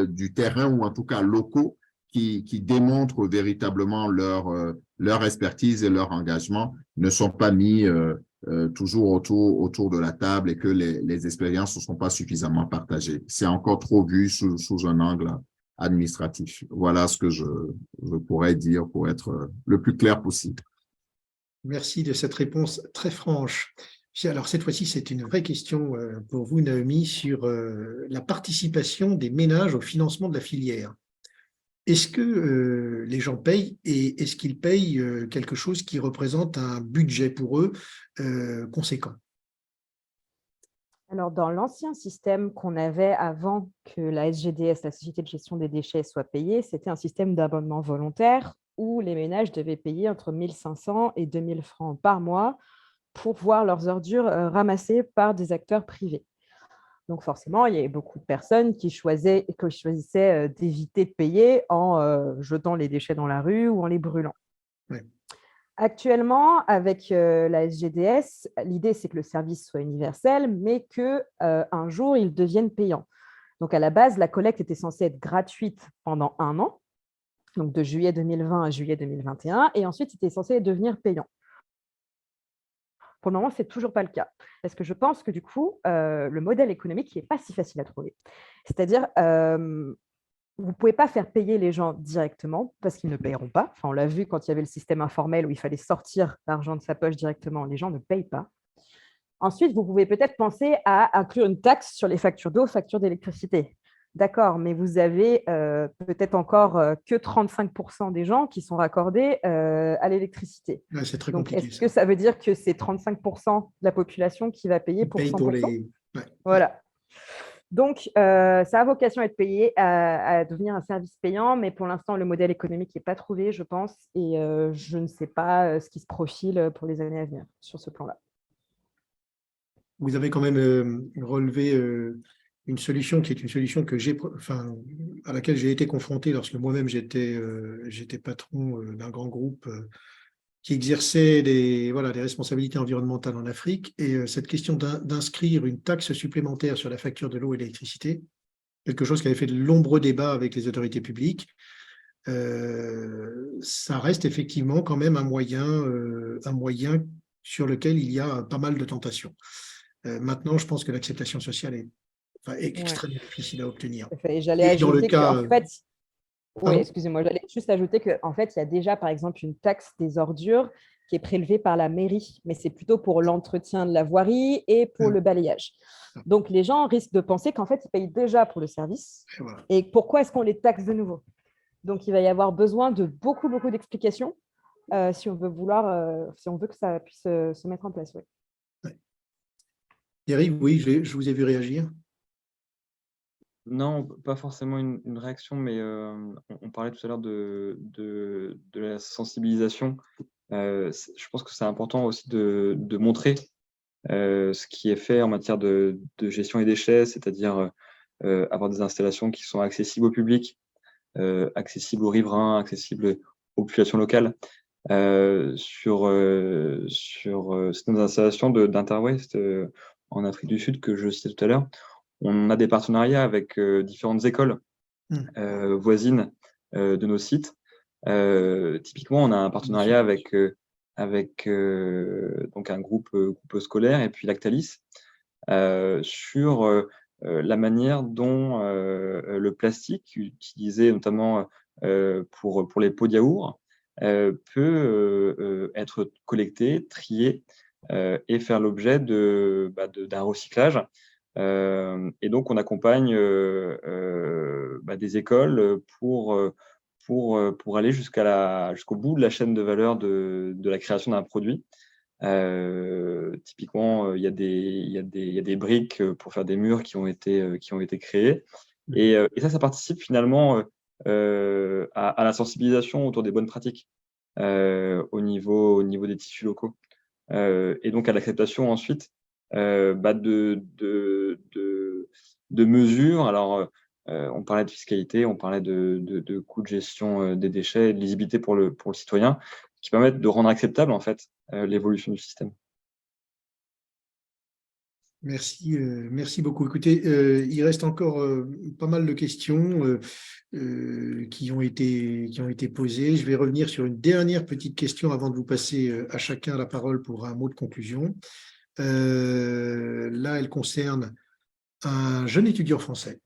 du terrain, ou en tout cas locaux, qui démontrent véritablement leur expertise et leur engagement, ne sont pas mis toujours autour de la table, et que les expériences ne sont pas suffisamment partagées. C'est encore trop vu sous un angle administratif. Voilà ce que je pourrais dire pour être le plus clair possible. Merci de cette réponse très franche. Alors, cette fois-ci, c'est une vraie question pour vous, Naomi, sur la participation des ménages au financement de la filière. Est-ce que les gens payent, et est-ce qu'ils payent quelque chose qui représente un budget pour eux conséquent? Alors, dans l'ancien système qu'on avait avant que la SGDS, la Société de gestion des déchets, soit payée, c'était un système d'abonnement volontaire où les ménages devaient payer entre 1 500 et 2 000 francs par mois pour voir leurs ordures ramassées par des acteurs privés. Donc forcément, il y avait beaucoup de personnes qui choisissaient d'éviter de payer en jetant les déchets dans la rue ou en les brûlant. Oui. Actuellement, avec la SGDS, l'idée, c'est que le service soit universel, mais qu'un jour, il devienne payant. Donc, à la base, la collecte était censée être gratuite pendant 1 an, donc de juillet 2020 à juillet 2021, et ensuite, c'était censé devenir payant. Pour le moment, ce n'est toujours pas le cas. Parce que je pense que du coup, le modèle économique n'est pas si facile à trouver. C'est-à-dire, vous ne pouvez pas faire payer les gens directement parce qu'ils ne paieront pas. Enfin, on l'a vu quand il y avait le système informel où il fallait sortir l'argent de sa poche directement. Les gens ne payent pas. Ensuite, vous pouvez peut-être penser à inclure une taxe sur les factures d'eau, factures d'électricité. D'accord, mais vous avez peut-être encore que 35% des gens qui sont raccordés à l'électricité. Ouais, c'est très Donc, compliqué. est-ce que ça veut dire que c'est 35% de la population qui va payer pour 100%? Ouais. Voilà. Donc, ça a vocation à être payé, à devenir un service payant, mais pour l'instant, le modèle économique n'est pas trouvé, je pense, et je ne sais pas ce qui se profile pour les années à venir sur ce plan-là. Vous avez quand même relevé une solution qui est une solution à laquelle j'ai été confronté lorsque moi-même j'étais patron d'un grand groupe qui exerçait des responsabilités environnementales en Afrique. Et cette question d'inscrire une taxe supplémentaire sur la facture de l'eau et de l'électricité quelque chose qui avait fait de nombreux débats avec les autorités publiques. Ça reste effectivement quand même un moyen sur lequel il y a pas mal de tentations. Maintenant, je pense que l'acceptation sociale est extrêmement difficile à obtenir. Et j'allais Et dans le ajouter cas… qu'en fait, oui, Pardon. excusez-moi, j'allais juste ajouter qu'en fait, il y a déjà, par exemple, une taxe des ordures qui est prélevée par la mairie, mais c'est plutôt pour l'entretien de la voirie et pour le balayage. Donc, les gens risquent de penser qu'en fait, ils payent déjà pour le service. Et voilà. Et pourquoi est-ce qu'on les taxe de nouveau? Donc, il va y avoir besoin de beaucoup d'explications si on veut que ça puisse se mettre en place. Oui. Ouais. Eric, oui, je vous ai vu réagir. Non, pas forcément une réaction, mais on parlait tout à l'heure de la sensibilisation. Je pense que c'est important aussi de montrer ce qui est fait en matière de gestion des déchets, c'est-à-dire avoir des installations qui sont accessibles au public, accessibles aux riverains, accessibles aux populations locales. Sur ces installations d'Interwaste en Afrique du Sud que je citais tout à l'heure, on a des partenariats avec différentes écoles voisines de nos sites. Typiquement, on a un partenariat avec donc un groupe scolaire et puis Lactalis sur la manière dont le plastique utilisé notamment pour les pots de yaourt peut être collecté, trié et faire l'objet d'un recyclage. Et donc, on accompagne des écoles pour aller jusqu'au bout de la chaîne de valeur de la création d'un produit. Typiquement, il y a des briques pour faire des murs qui ont été créées. Et ça participe finalement à la sensibilisation autour des bonnes pratiques au niveau des tissus locaux. Et donc à l'acceptation ensuite de mesures. Alors, on parlait de fiscalité, on parlait de coûts de gestion des déchets, de lisibilité pour le citoyen, qui permettent de rendre acceptable en fait l'évolution du système. Merci beaucoup. Écoutez, il reste encore pas mal de questions qui ont été posées. Je vais revenir sur une dernière petite question avant de vous passer à chacun la parole pour un mot de conclusion. Là, elle concerne un jeune étudiant français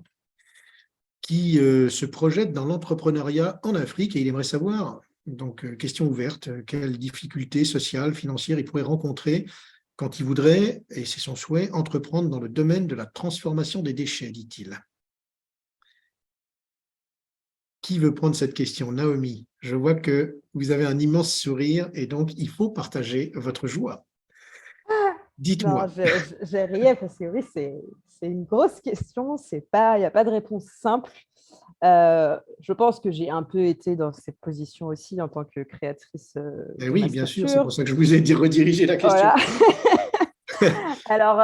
qui se projette dans l'entrepreneuriat en Afrique et il aimerait savoir, donc question ouverte, quelles difficultés sociales, financières il pourrait rencontrer quand il voudrait, et c'est son souhait, entreprendre dans le domaine de la transformation des déchets, dit-il. Qui veut prendre cette question? Naomi, je vois que vous avez un immense sourire et donc il faut partager votre joie. Dites-moi. Non, j'ai ri parce que oui, c'est une grosse question. Il n'y a pas de réponse simple. Je pense que j'ai un peu été dans cette position aussi en tant que créatrice de oui, ma bien structure. sûr, c'est pour ça que je vous ai redirigé la question. Voilà. Alors,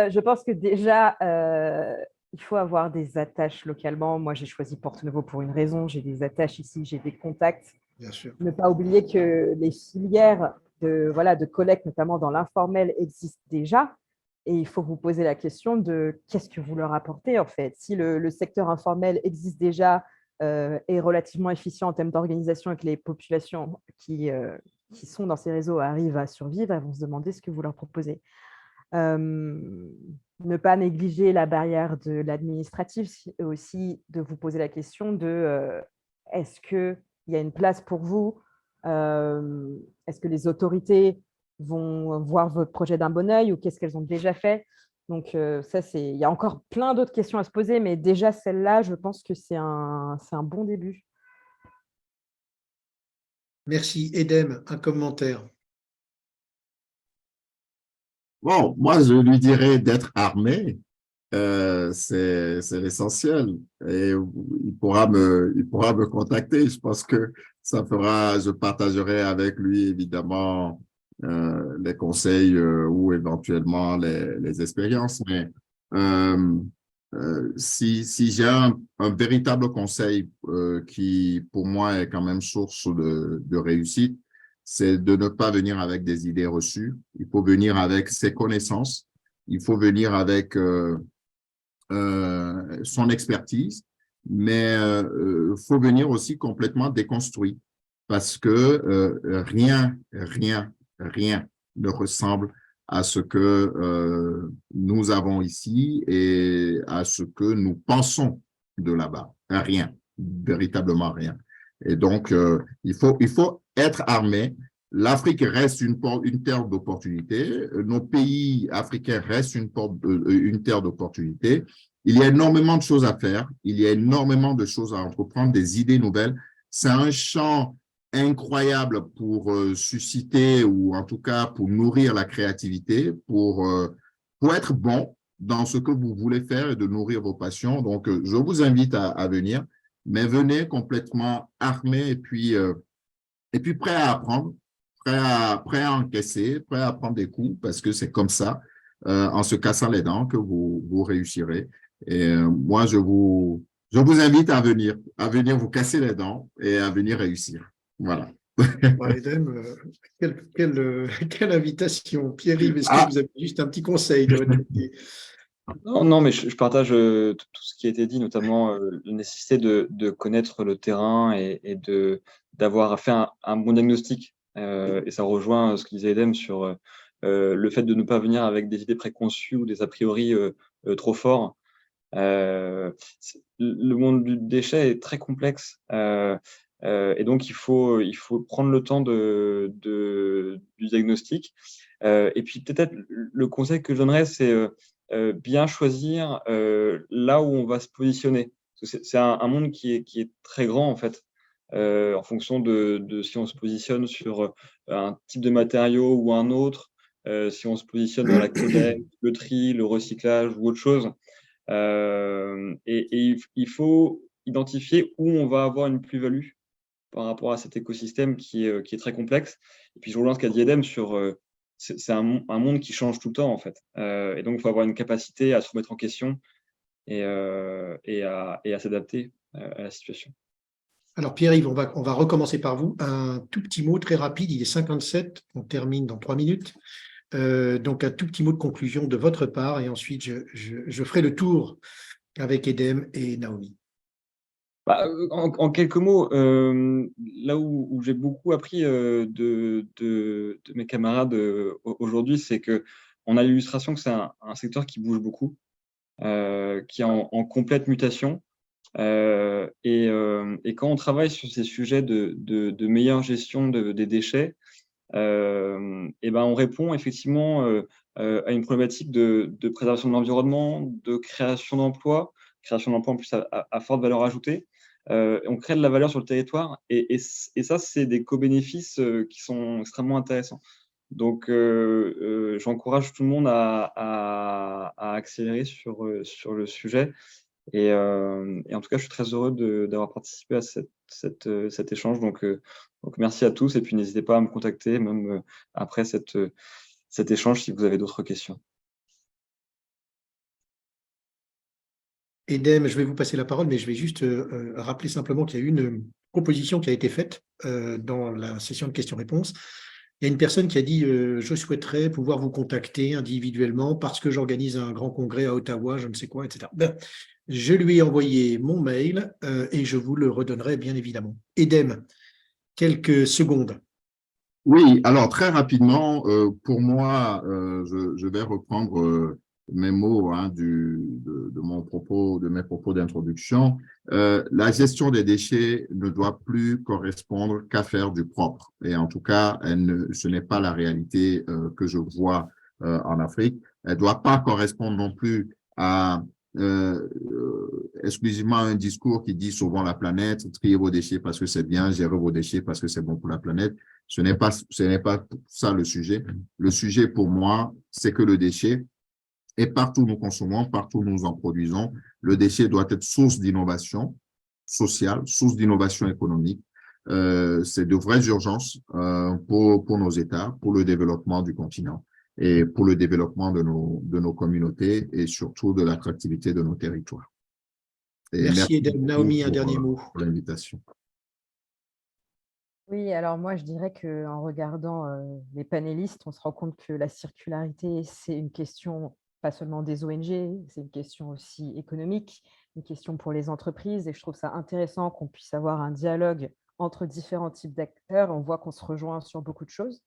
je pense que déjà, il faut avoir des attaches localement. Moi, j'ai choisi Porto-Novo pour une raison. J'ai des attaches ici, j'ai des contacts. Bien sûr. Ne pas oublier que les filières de collecte, notamment dans l'informel, existent déjà. Et il faut vous poser la question de qu'est-ce que vous leur apportez, en fait. Si le secteur informel existe déjà, est relativement efficient en termes d'organisation et que les populations qui sont dans ces réseaux arrivent à survivre, elles vont se demander ce que vous leur proposez. Ne pas négliger la barrière de l'administratif, aussi de vous poser la question de est-ce qu'il y a une place pour vous? Est-ce que les autorités vont voir votre projet d'un bon œil ou qu'est-ce qu'elles ont déjà fait? Donc, il y a encore plein d'autres questions à se poser, mais déjà celle-là, je pense que c'est un bon début. Merci. Edem, un commentaire. Bon, moi, je lui dirais d'être armé. C'est l'essentiel. Et il pourra me contacter. Je pense que je partagerai avec lui, évidemment, les conseils ou éventuellement les expériences. Mais si j'ai un véritable conseil qui, pour moi, est quand même source de réussite, c'est de ne pas venir avec des idées reçues. Il faut venir avec ses connaissances. Il faut venir avec son expertise, mais faut venir aussi complètement déconstruit parce que rien ne ressemble à ce que nous avons ici et à ce que nous pensons de là-bas. Rien, véritablement rien. Et donc, il faut être armé. L'Afrique reste une terre d'opportunités. Nos pays africains restent une terre d'opportunités. Il y a énormément de choses à faire. Il y a énormément de choses à entreprendre, des idées nouvelles. C'est un champ incroyable pour susciter ou en tout cas pour nourrir la créativité, pour être bon dans ce que vous voulez faire et de nourrir vos passions. Donc, je vous invite à venir, mais venez complètement armé et puis prêt à apprendre, prêt à encaisser, prêt à prendre des coups parce que c'est comme ça, en se cassant les dents, que vous réussirez. Et moi, je vous invite à venir vous casser les dents et à venir réussir. Voilà. Bon, Edem, quelle invitation. Pierre-Yves, est-ce que vous avez juste un petit conseil de votre côté? Non, mais je partage tout ce qui a été dit, notamment la nécessité de connaître le terrain et d'avoir fait un bon diagnostic. Et ça rejoint ce que disait Edem sur le fait de ne pas venir avec des idées préconçues ou des a priori trop forts. Le monde du déchet est très complexe. Et donc, il faut prendre le temps du diagnostic. Et puis, peut-être, le conseil que je donnerais, c'est bien choisir là où on va se positionner. C'est un monde qui est très grand, en fait, en fonction de si on se positionne sur un type de matériau ou un autre, si on se positionne dans la collecte, le tri, le recyclage ou autre chose. Et il faut identifier où on va avoir une plus-value par rapport à cet écosystème qui est très complexe. Et puis, je rejoins ce qu'a dit Edem sur c'est un monde qui change tout le temps, en fait. Et donc, il faut avoir une capacité à se remettre en question et à s'adapter à la situation. Alors Pierre-Yves, on va recommencer par vous. Un tout petit mot très rapide, il est 57, on termine dans 3 minutes. Donc un tout petit mot de conclusion de votre part et ensuite je ferai le tour avec Edem et Naomi. En quelques mots, là où j'ai beaucoup appris de mes camarades aujourd'hui, c'est qu'on a l'illustration que c'est un secteur qui bouge beaucoup, qui est en complète mutation. Et quand on travaille sur ces sujets de meilleure gestion des déchets, et ben on répond effectivement à une problématique de préservation de l'environnement, de création d'emplois en plus à forte valeur ajoutée. On crée de la valeur sur le territoire et ça, c'est des co-bénéfices qui sont extrêmement intéressants. Donc, j'encourage tout le monde à accélérer sur le sujet. Et en tout cas, je suis très heureux d'avoir participé à cet échange. Donc, merci à tous. Et puis, n'hésitez pas à me contacter, même après cet échange, si vous avez d'autres questions. Edem, je vais vous passer la parole, mais je vais juste rappeler simplement qu'il y a une proposition qui a été faite dans la session de questions-réponses. Il y a une personne qui a dit je souhaiterais pouvoir vous contacter individuellement parce que j'organise un grand congrès à Ottawa, je ne sais quoi, etc. Ben, je lui ai envoyé mon mail et je vous le redonnerai bien évidemment. Edem, quelques secondes. Oui, alors très rapidement, pour moi, je vais reprendre mes mots de mes propos d'introduction. La gestion des déchets ne doit plus correspondre qu'à faire du propre. Et en tout cas, ce n'est pas la réalité que je vois en Afrique. Elle ne doit pas correspondre non plus à exclusivement un discours qui dit sauvons la planète, triez vos déchets parce que c'est bien, gérez vos déchets parce que c'est bon pour la planète. Ce n'est pas ça le sujet. Le sujet pour moi, c'est que le déchet, et partout où nous consommons, partout où nous en produisons, le déchet doit être source d'innovation sociale, source d'innovation économique. C'est de vraies urgences pour nos États, pour le développement du continent et pour le développement de nos communautés et surtout de l'attractivité de nos territoires. Et merci Edem. Naomi, un dernier mot. pour l'invitation. Oui, alors moi, je dirais qu'en regardant les panélistes, on se rend compte que la circularité, c'est une question pas seulement des ONG, c'est une question aussi économique, une question pour les entreprises. Et je trouve ça intéressant qu'on puisse avoir un dialogue entre différents types d'acteurs. On voit qu'on se rejoint sur beaucoup de choses.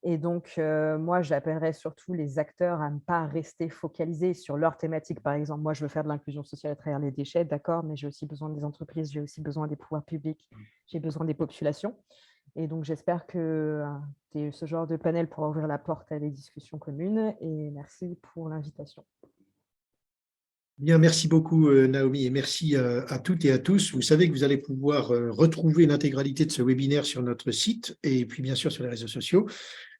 Et donc, moi, j'appellerais surtout les acteurs à ne pas rester focalisés sur leur thématique. Par exemple, moi, je veux faire de l'inclusion sociale à travers les déchets, d'accord, mais j'ai aussi besoin des entreprises, j'ai aussi besoin des pouvoirs publics, j'ai besoin des populations. Et donc, j'espère que ce genre de panel pourra ouvrir la porte à des discussions communes. Et merci pour l'invitation. Bien, merci beaucoup Naomi et merci à toutes et à tous. Vous savez que vous allez pouvoir retrouver l'intégralité de ce webinaire sur notre site et puis bien sûr sur les réseaux sociaux.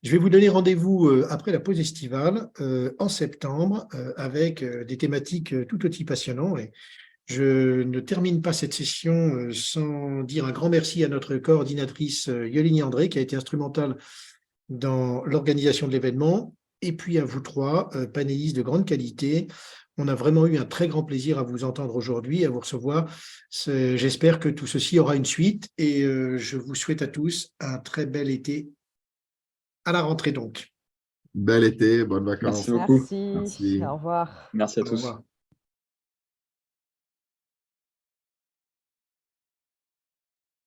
Je vais vous donner rendez-vous après la pause estivale en septembre avec des thématiques tout aussi passionnantes. Et je ne termine pas cette session sans dire un grand merci à notre coordinatrice Yolini André qui a été instrumentale dans l'organisation de l'événement et puis à vous trois, panélistes de grande qualité. On a vraiment eu un très grand plaisir à vous entendre aujourd'hui, à vous recevoir. J'espère que tout ceci aura une suite et je vous souhaite à tous un très bel été à la rentrée donc. Bel été, bonnes vacances. Merci beaucoup. Merci. Merci. Au revoir. Merci à Au tous. revoir.